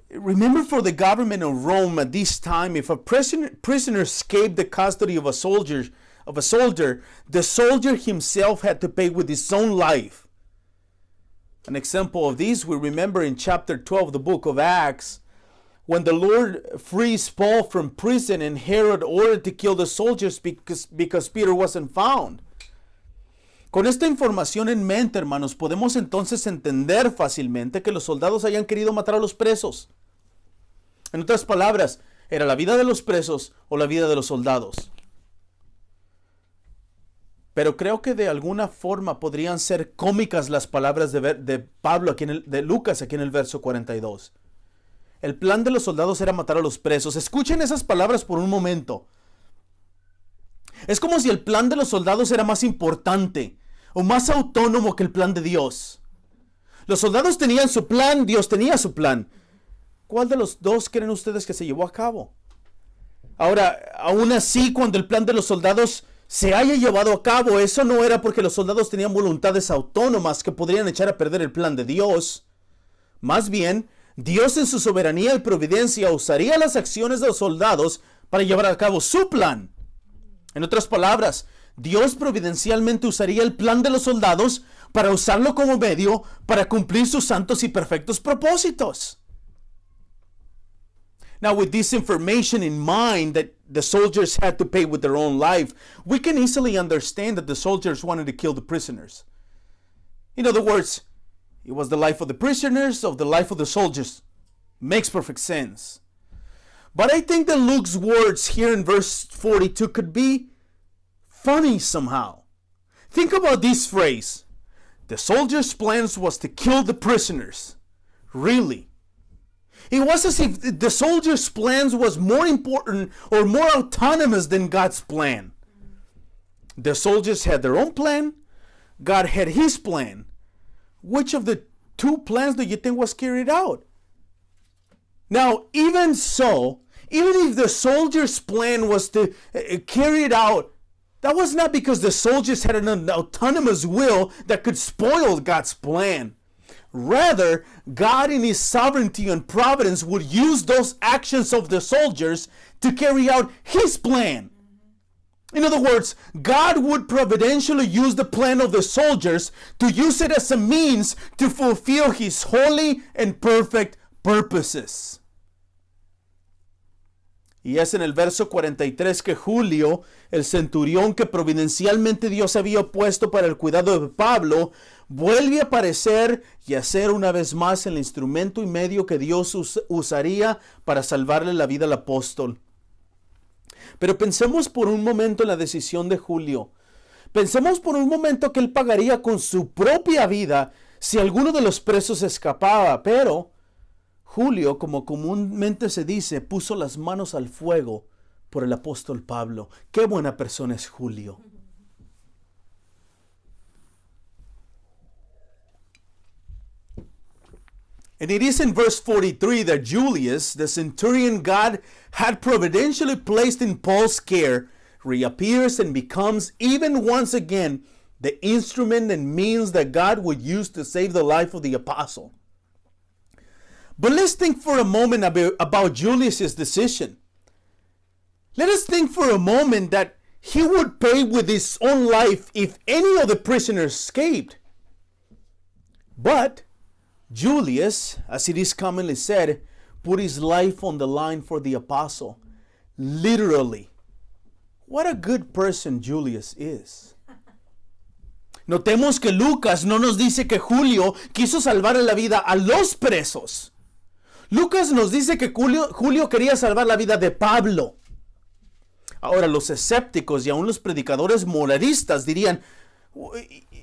S1: remember, for the government of Rome at this time, if a prisoner escaped the custody of a soldier, the soldier himself had to pay with his own life. An example of this we remember in chapter 12 of the book of Acts, when the Lord frees Paul from prison and Herod ordered to kill the soldiers because Peter wasn't found. Con esta información en mente, hermanos, podemos entonces entender fácilmente que los soldados hayan querido matar a los presos. En otras palabras, era la vida de los presos o la vida de los soldados. Pero creo que de alguna forma podrían ser cómicas las palabras de Pablo, de Lucas, aquí en el verso 42. El plan de los soldados era matar a los presos. Escuchen esas palabras por un momento. Es como si el plan de los soldados era más importante o más autónomo que el plan de Dios. Los soldados tenían su plan, Dios tenía su plan. ¿Cuál de los dos creen ustedes que se llevó a cabo? Ahora, aún así, cuando el plan de los soldados se haya llevado a cabo, eso no era porque los soldados tenían voluntades autónomas que podrían echar a perder el plan de Dios. Más bien, Dios en su soberanía y providencia usaría las acciones de los soldados para llevar a cabo su plan. En otras palabras, Dios providencialmente usaría el plan de los soldados para usarlo como medio para cumplir sus santos y perfectos propósitos. Now, with this information in mind that the soldiers had to pay with their own life, we can easily understand that the soldiers wanted to kill the prisoners. In other words, it was the life of the prisoners, of the life of the soldiers. Makes perfect sense. But I think that Luke's words here in verse 42 could be funny somehow. Think about this phrase. The soldiers' plans was to kill the prisoners. Really? It was as if the soldiers' plans was more important or more autonomous than God's plan. The soldiers had their own plan. God had his plan. Which of the two plans do you think was carried out? Now, even so, even if the soldiers' plan was to carry it out, that was not because the soldiers had an autonomous will that could spoil God's plan. Rather, God in his sovereignty and providence would use those actions of the soldiers to carry out his plan. In other words, God would providentially use the plan of the soldiers to use it as a means to fulfill his holy and perfect purposes. Y es en el verso 43 que Julio, el centurión que providencialmente Dios había puesto para el cuidado de Pablo, vuelve a aparecer y a ser una vez más el instrumento y medio que Dios usaría para salvarle la vida al apóstol. Pero pensemos por un momento en la decisión de Julio. Pensemos por un momento que él pagaría con su propia vida si alguno de los presos escapaba, pero Julio, como comúnmente se dice, puso las manos al fuego por el apóstol Pablo. Qué buena persona es Julio. And it is in verse 43 that Julius, the centurion God had providentially placed in Paul's care, reappears and becomes even once again the instrument and means that God would use to save the life of the apostle. But let's think for a moment about Julius's decision. Let us think for a moment that he would pay with his own life if any of the prisoners escaped. But Julius, as it is commonly said, put his life on the line for the apostle. Literally. What a good person Julius is. Notemos que Lucas no nos dice que Julio quiso salvar la vida a los presos. Lucas nos dice que Julio quería salvar la vida de Pablo. Ahora, los escépticos y aún los predicadores moralistas dirían,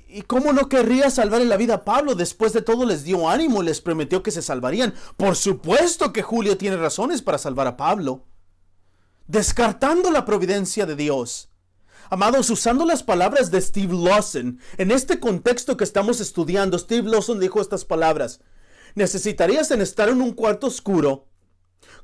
S1: ¿y cómo no querría salvar la vida a Pablo? Después de todo les dio ánimo y les prometió que se salvarían. Por supuesto que Julio tiene razones para salvar a Pablo. Descartando la providencia de Dios. Amados, usando las palabras de Steve Lawson, en este contexto que estamos estudiando, Steve Lawson dijo estas palabras. Necesitarías estar en un cuarto oscuro,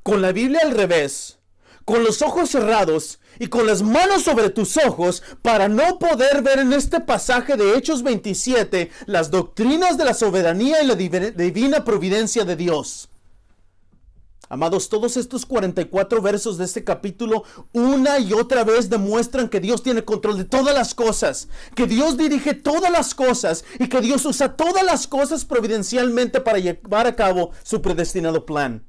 S1: con la Biblia al revés, con los ojos cerrados y con las manos sobre tus ojos para no poder ver en este pasaje de Hechos 27 las doctrinas de la soberanía y la divina providencia de Dios. Amados, todos estos 44 versos de este capítulo una y otra vez demuestran que Dios tiene control de todas las cosas, que Dios dirige todas las cosas y que Dios usa todas las cosas providencialmente para llevar a cabo su predestinado plan.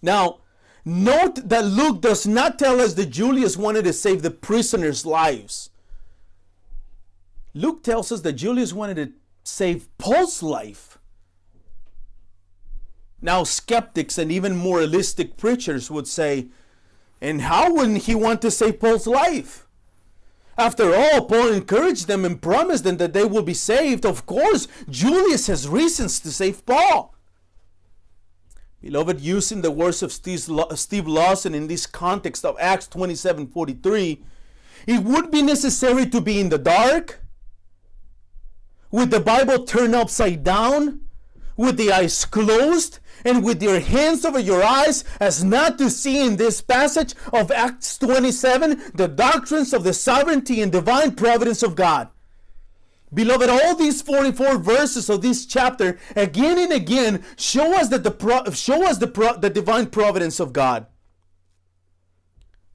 S1: Now, note that Luke does not tell us that Julius wanted to save the prisoners' lives. Luke tells us that Julius wanted to save Paul's life. Now skeptics and even moralistic preachers would say, and how wouldn't he want to save Paul's life? After all, Paul encouraged them and promised them that they will be saved. Of course, Julius has reasons to save Paul. Beloved, using the words of Steve Lawson in this context of Acts 27:43, it would be necessary to be in the dark, with the Bible turned upside down, with the eyes closed, and with your hands over your eyes, as not to see in this passage of Acts 27 the doctrines of the sovereignty and divine providence of God. Beloved, all these 44 verses of this chapter again and again show us the divine providence of God.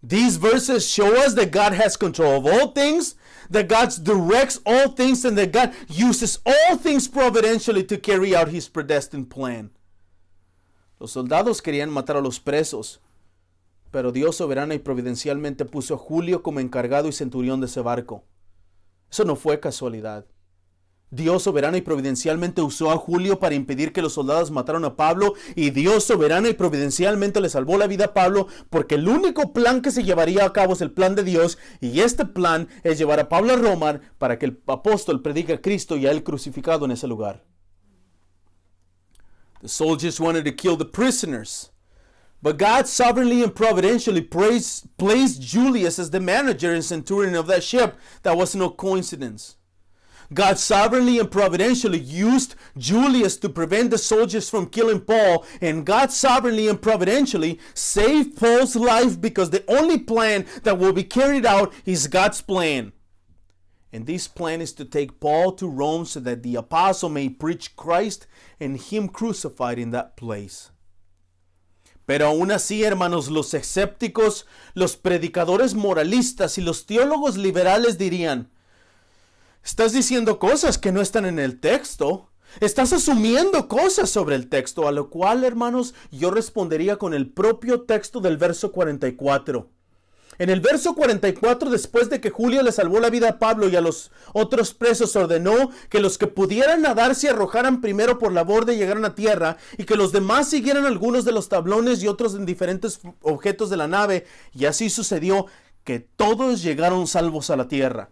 S1: These verses show us that God has control of all things, that God directs all things, and that God uses all things providentially to carry out His predestined plan. Los soldados querían matar a los presos, pero Dios soberana y providencialmente puso a Julio como encargado y centurión de ese barco. Eso no fue casualidad. Dios soberana y providencialmente usó a Julio para impedir que los soldados mataran a Pablo, y Dios soberana y providencialmente le salvó la vida a Pablo, porque el único plan que se llevaría a cabo es el plan de Dios, y este plan es llevar a Pablo a Roma para que el apóstol predique a Cristo y a él crucificado en ese lugar. The soldiers wanted to kill the prisoners, but God sovereignly and providentially placed Julius as the manager and centurion of that ship. That was no coincidence. God sovereignly and providentially used Julius to prevent the soldiers from killing Paul, and God sovereignly and providentially saved Paul's life, because the only plan that will be carried out is God's plan. And this plan is to take Paul to Rome so that the apostle may preach Christ and Him crucified in that place. Pero aún así, hermanos, los escépticos, los predicadores moralistas y los teólogos liberales dirían: estás diciendo cosas que no están en el texto. Estás asumiendo cosas sobre el texto. A lo cual, hermanos, yo respondería con el propio texto del verso 44. En el verso 44, después de que Julio le salvó la vida a Pablo y a los otros presos, ordenó que los que pudieran nadar se arrojaran primero por la borda y llegaran a tierra, y que los demás siguieran algunos de los tablones y otros en diferentes objetos de la nave. Y así sucedió, que todos llegaron salvos a la tierra.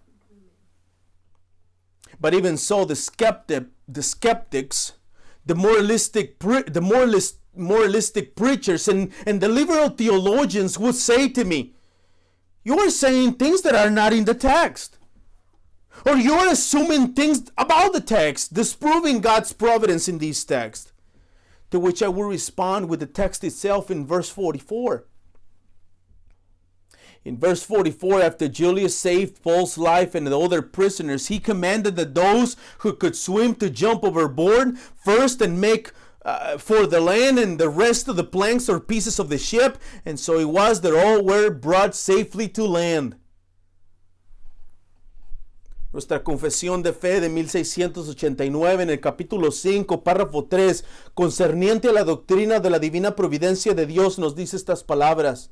S1: But even so, the skeptics, the moralistic preachers and the liberal theologians would say to me, you are saying things that are not in the text. Or you are assuming things about the text, disproving God's providence in these texts. To which I will respond with the text itself in verse 44. In verse 44, after Julius saved Paul's life and the other prisoners, he commanded that those who could swim to jump overboard first and make for the land, and the rest of the planks or pieces of the ship. And so it was that all were brought safely to land. Nuestra confesión de fe de 1689 en el capítulo 5, párrafo 3, concerniente a la doctrina de la divina providencia de Dios, nos dice estas palabras: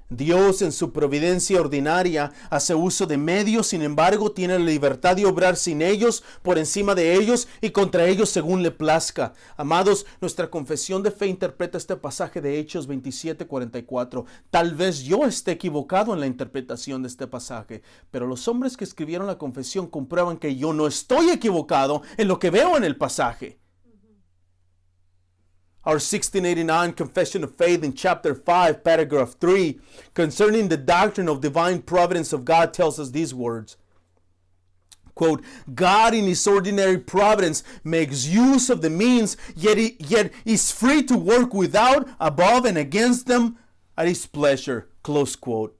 S1: Dios en su providencia ordinaria hace uso de medios, sin embargo tiene la libertad de obrar sin ellos, por encima de ellos y contra ellos según le plazca. Amados, nuestra confesión de fe interpreta este pasaje de Hechos 27:44. Tal vez yo esté equivocado en la interpretación de este pasaje, pero los hombres que escribieron la confesión comprueban que yo no estoy equivocado en lo que veo en el pasaje. Our 1689 Confession of Faith in chapter 5, paragraph 3, concerning the doctrine of divine providence of God, tells us these words. Quote, God in His ordinary providence makes use of the means, yet is free to work without, above, and against them at His pleasure. Close quote.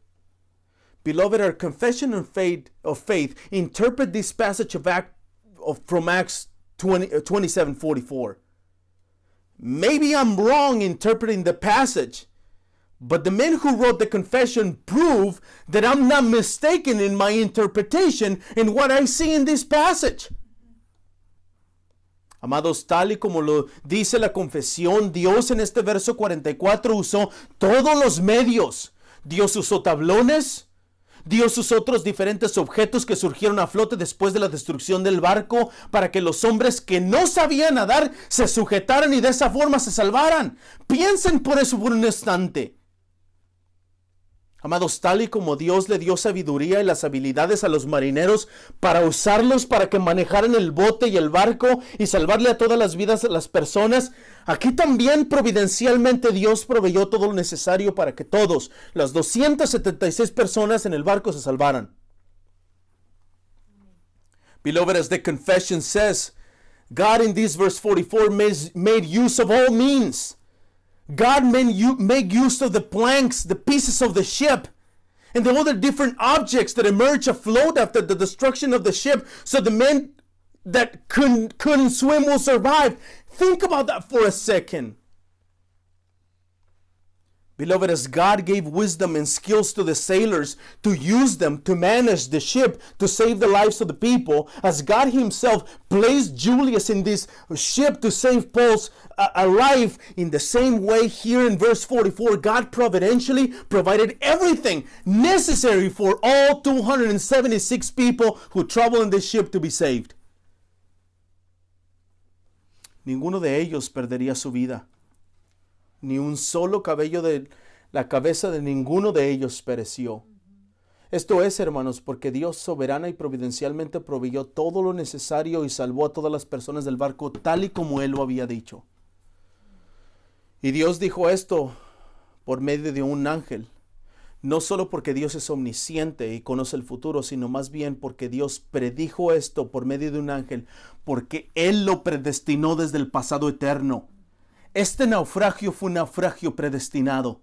S1: Beloved, our confession of faith interpret this passage from Acts 27:44. Maybe I'm wrong interpreting the passage, but the men who wrote the confession prove that I'm not mistaken in my interpretation in what I see in this passage. Amados, tal y como lo dice la confesión, Dios en este verso 44 usó todos los medios. Dios usó tablones, Dios usó otros diferentes objetos que surgieron a flote después de la destrucción del barco para que los hombres que no sabían nadar se sujetaran y de esa forma se salvaran. Piensen por eso por un instante. Amados, tal y como Dios le dio sabiduría y las habilidades a los marineros para usarlos para que manejaran el bote y el barco y salvarle a todas las vidas de las personas, aquí también providencialmente Dios proveyó todo lo necesario para que todos, las 276 personas en el barco se salvaran. Beloved, as the confession says, God in this verse 44 made use of all means. God made use of the planks, the pieces of the ship, and the other different objects that emerged afloat after the destruction of the ship, so the men that couldn't swim will survive. Think about that for a second. Beloved, as God gave wisdom and skills to the sailors to use them to manage the ship to save the lives of the people, as God himself placed Julius in this ship to save Paul's life, in the same way here in verse 44, God providentially provided everything necessary for all 276 people who traveled in this ship to be saved. Ninguno de ellos perdería su vida. Ni un solo cabello de la cabeza de ninguno de ellos pereció. Esto es, hermanos, porque Dios soberana y providencialmente proveyó todo lo necesario y salvó a todas las personas del barco tal y como Él lo había dicho. Y Dios dijo esto por medio de un ángel. No solo porque Dios es omnisciente y conoce el futuro, sino más bien porque Dios predijo esto por medio de un ángel, porque Él lo predestinó desde el pasado eterno. Este naufragio fue un naufragio predestinado.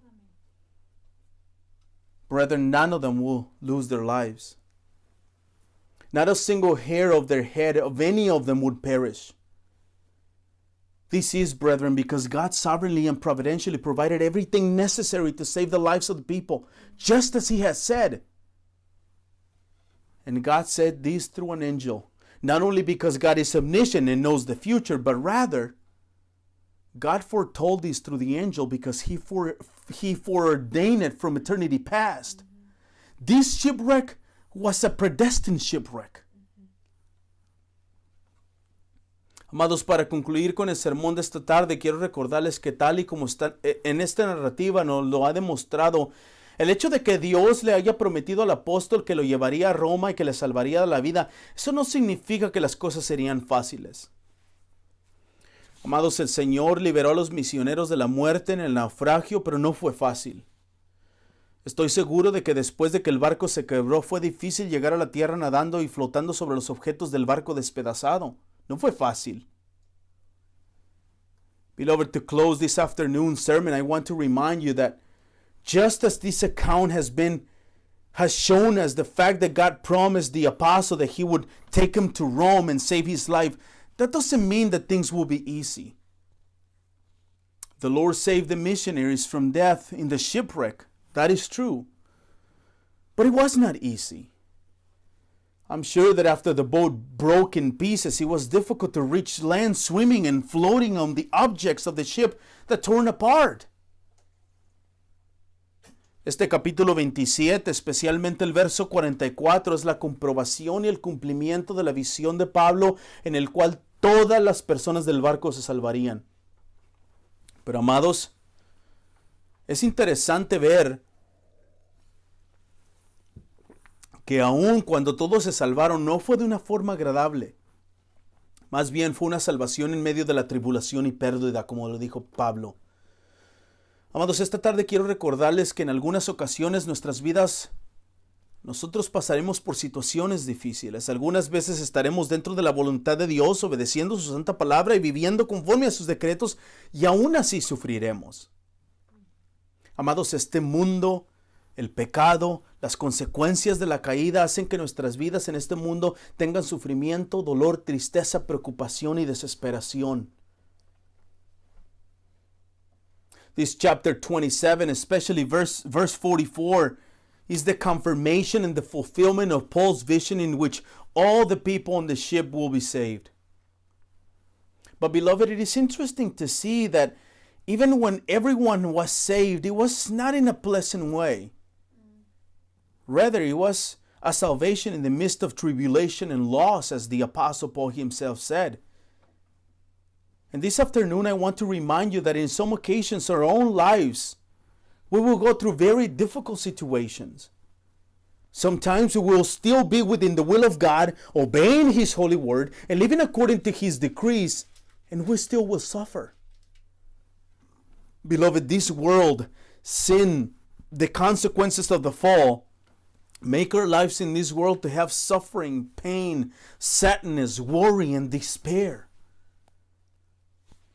S1: Brethren, none of them will lose their lives. Not a single hair of their head of any of them would perish. This is, brethren, because God sovereignly and providentially provided everything necessary to save the lives of the people, just as He has said. And God said this through an angel, not only because God is omniscient and knows the future, but rather God foretold this through the angel because he foreordained it from eternity past. This shipwreck was a predestined shipwreck. Amados, para concluir con el sermón de esta tarde, quiero recordarles que tal y como está en esta narrativa nos lo ha demostrado, el hecho de que Dios le haya prometido al apóstol que lo llevaría a Roma y que le salvaría de la vida, eso no significa que las cosas serían fáciles. Amados, el Señor liberó a los misioneros de la muerte en el naufragio, pero no fue fácil. Estoy seguro de que después de que el barco se quebró, fue difícil llegar a la tierra nadando y flotando sobre los objetos del barco despedazado. No fue fácil. Beloved, to close this afternoon sermon, I want to remind you that just as this account has shown us the fact that God promised the apostle that he would take him to Rome and save his life, that doesn't mean that things will be easy. The Lord saved the missionaries from death in the shipwreck. That is true. But it was not easy. I'm sure that after the boat broke in pieces, it was difficult to reach land swimming and floating on the objects of the ship that torn apart. Este capítulo 27, especialmente el verso 44, es la comprobación y el cumplimiento de la visión de Pablo en el cual todas las personas del barco se salvarían. Pero amados, es interesante ver que aun cuando todos se salvaron no fue de una forma agradable. Más bien fue una salvación en medio de la tribulación y pérdida, como lo dijo Pablo. Amados, esta tarde quiero recordarles que en algunas ocasiones nuestras vidas nosotros pasaremos por situaciones difíciles. Algunas veces estaremos dentro de la voluntad de Dios, obedeciendo su santa palabra y viviendo conforme a sus decretos, y aún así sufriremos. Amados, este mundo, el pecado, las consecuencias de la caída hacen que nuestras vidas en este mundo tengan sufrimiento, dolor, tristeza, preocupación y desesperación. This chapter 27, especially verse 44, is the confirmation and the fulfillment of Paul's vision in which all the people on the ship will be saved. But beloved, it is interesting to see that even when everyone was saved, it was not in a pleasant way. Rather, it was a salvation in the midst of tribulation and loss, as the Apostle Paul himself said. And this afternoon, I want to remind you that in some occasions, our own lives, we will go through very difficult situations. Sometimes we will still be within the will of God, obeying His holy word, and living according to His decrees, and we still will suffer. Beloved, this world, sin, the consequences of the fall, make our lives in this world to have suffering, pain, sadness, worry, and despair.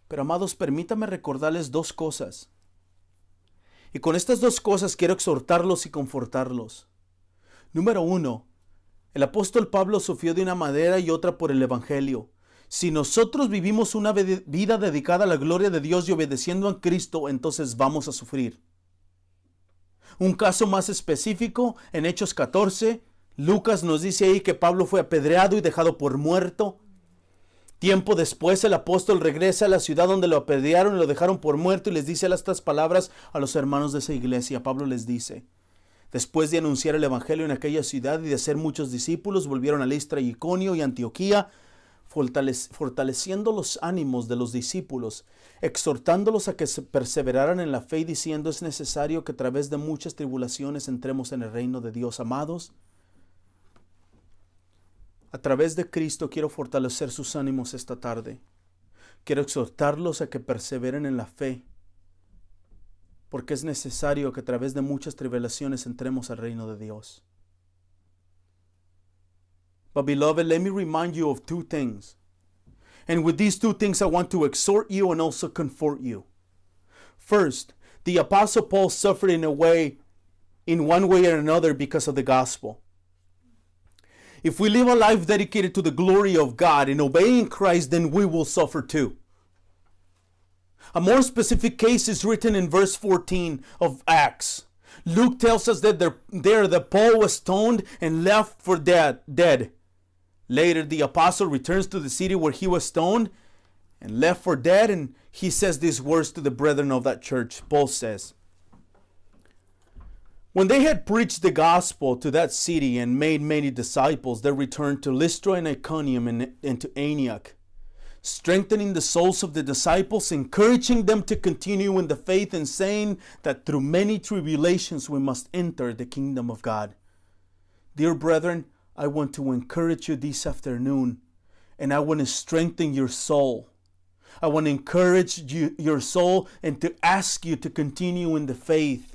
S1: Pero amados, permítame recordarles dos cosas. Y con estas dos cosas quiero exhortarlos y confortarlos. Número 1, el apóstol Pablo sufrió de una manera y otra por el Evangelio. Si nosotros vivimos una vida dedicada a la gloria de Dios y obedeciendo a Cristo, entonces vamos a sufrir. Un caso más específico, en Hechos 14, Lucas nos dice ahí que Pablo fue apedreado y dejado por muerto. Tiempo después el apóstol regresa a la ciudad donde lo apedrearon y lo dejaron por muerto y les dice estas palabras a los hermanos de esa iglesia. Pablo les dice: después de anunciar el evangelio en aquella ciudad y de hacer muchos discípulos, volvieron a Listra y Iconio y Antioquía, fortaleciendo los ánimos de los discípulos, exhortándolos a que se perseveraran en la fe y diciendo: es necesario que a través de muchas tribulaciones entremos en el reino de Dios. Amados, a través de Cristo quiero fortalecer sus ánimos esta tarde. Quiero exhortarlos a que perseveren en la fe, porque es necesario que a través de muchas tribulaciones entremos al reino de Dios. But beloved, let me remind you of two things. And with these two things, I want to exhort you and also comfort you. First, the Apostle Paul suffered in one way or another because of the gospel. If we live a life dedicated to the glory of God and obeying Christ, then we will suffer too. A more specific case is written in verse 14 of Acts. Luke tells us that there Paul was stoned and left for dead. Later, the apostle returns to the city where he was stoned and left for dead, and he says these words to the brethren of that church. Paul says, when they had preached the gospel to that city and made many disciples, they returned to Lystra and Iconium and to Antioch, strengthening the souls of the disciples, encouraging them to continue in the faith, and saying that through many tribulations we must enter the kingdom of God. Dear brethren, I want to encourage you this afternoon, and I want to strengthen your soul. I want to encourage your soul and to ask you to continue in the faith,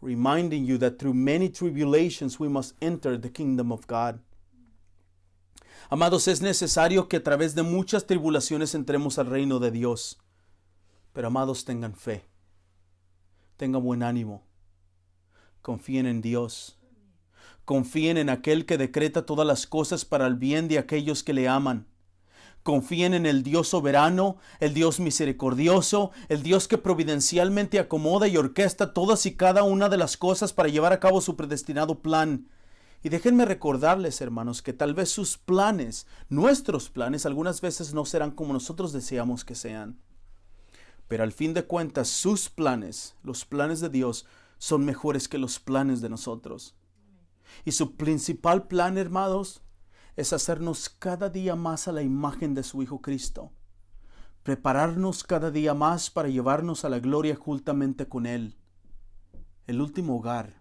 S1: reminding you that through many tribulations we must enter the kingdom of God. Amados, es necesario que a través de muchas tribulaciones entremos al reino de Dios. Pero amados, tengan fe, tengan buen ánimo, confíen en Dios, confíen en aquel que decreta todas las cosas para el bien de aquellos que le aman. Confíen en el Dios soberano, el Dios misericordioso, el Dios que providencialmente acomoda y orquesta todas y cada una de las cosas para llevar a cabo su predestinado plan. Y déjenme recordarles, hermanos, que tal vez sus planes, nuestros planes, algunas veces no serán como nosotros deseamos que sean. Pero al fin de cuentas, sus planes, los planes de Dios, son mejores que los planes de nosotros. Y su principal plan, hermanos, es hacernos cada día más a la imagen de su Hijo Cristo. Prepararnos cada día más para llevarnos a la gloria juntamente con Él. El último hogar.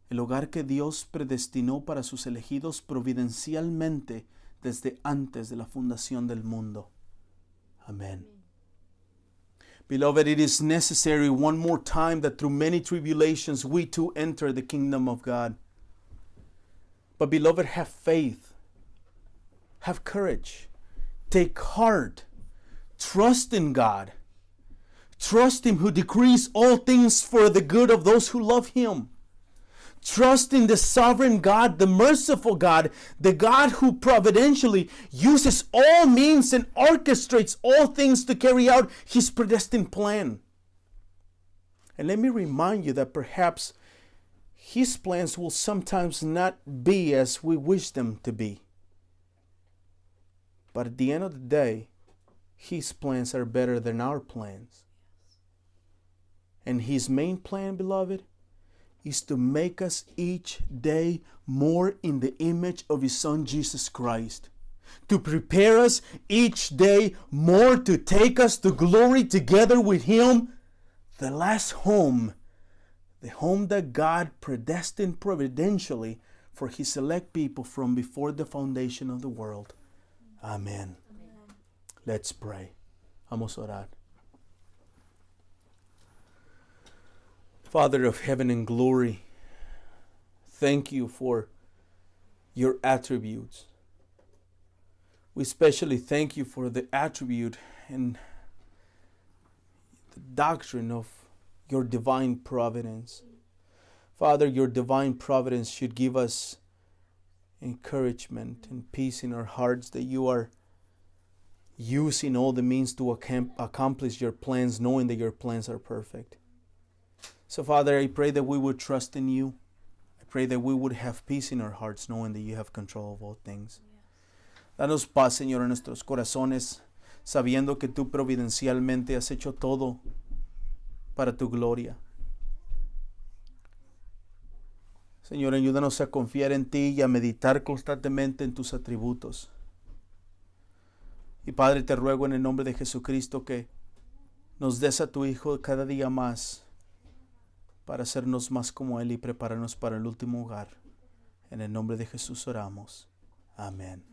S1: El hogar que Dios predestinó para sus elegidos providencialmente desde antes de la fundación del mundo. Amén. Beloved, it is necessary one more time that through many tribulations we too enter the kingdom of God. But beloved, have faith, have courage, take heart, trust in God. Trust Him who decrees all things for the good of those who love Him. Trust in the sovereign God, the merciful God, the God who providentially uses all means and orchestrates all things to carry out His predestined plan. And let me remind you that perhaps His plans will sometimes not be as we wish them to be. But at the end of the day, His plans are better than our plans. And His main plan, beloved, is to make us each day more in the image of His Son Jesus Christ. To prepare us each day more to take us to glory together with Him. The last home, the home that God predestined providentially for His elect people from before the foundation of the world. Amen. Let's pray. Vamos a orar. Father of heaven and glory, thank You for Your attributes. We especially thank You for the attribute and the doctrine of Your divine providence. Father, Your divine providence should give us encouragement and peace in our hearts that You are using all the means to accomplish Your plans, knowing that Your plans are perfect. So, Father, I pray that we would trust in You. I pray that we would have peace in our hearts, knowing that You have control of all things. Danos paz, Señor, en nuestros corazones, sabiendo que Tú providencialmente has hecho todo para Tu gloria. Señor, ayúdanos a confiar en Ti y a meditar constantemente en Tus atributos. Y Padre, te ruego en el nombre de Jesucristo que nos des a Tu Hijo cada día más para hacernos más como Él y prepararnos para el último hogar. En el nombre de Jesús oramos. Amén.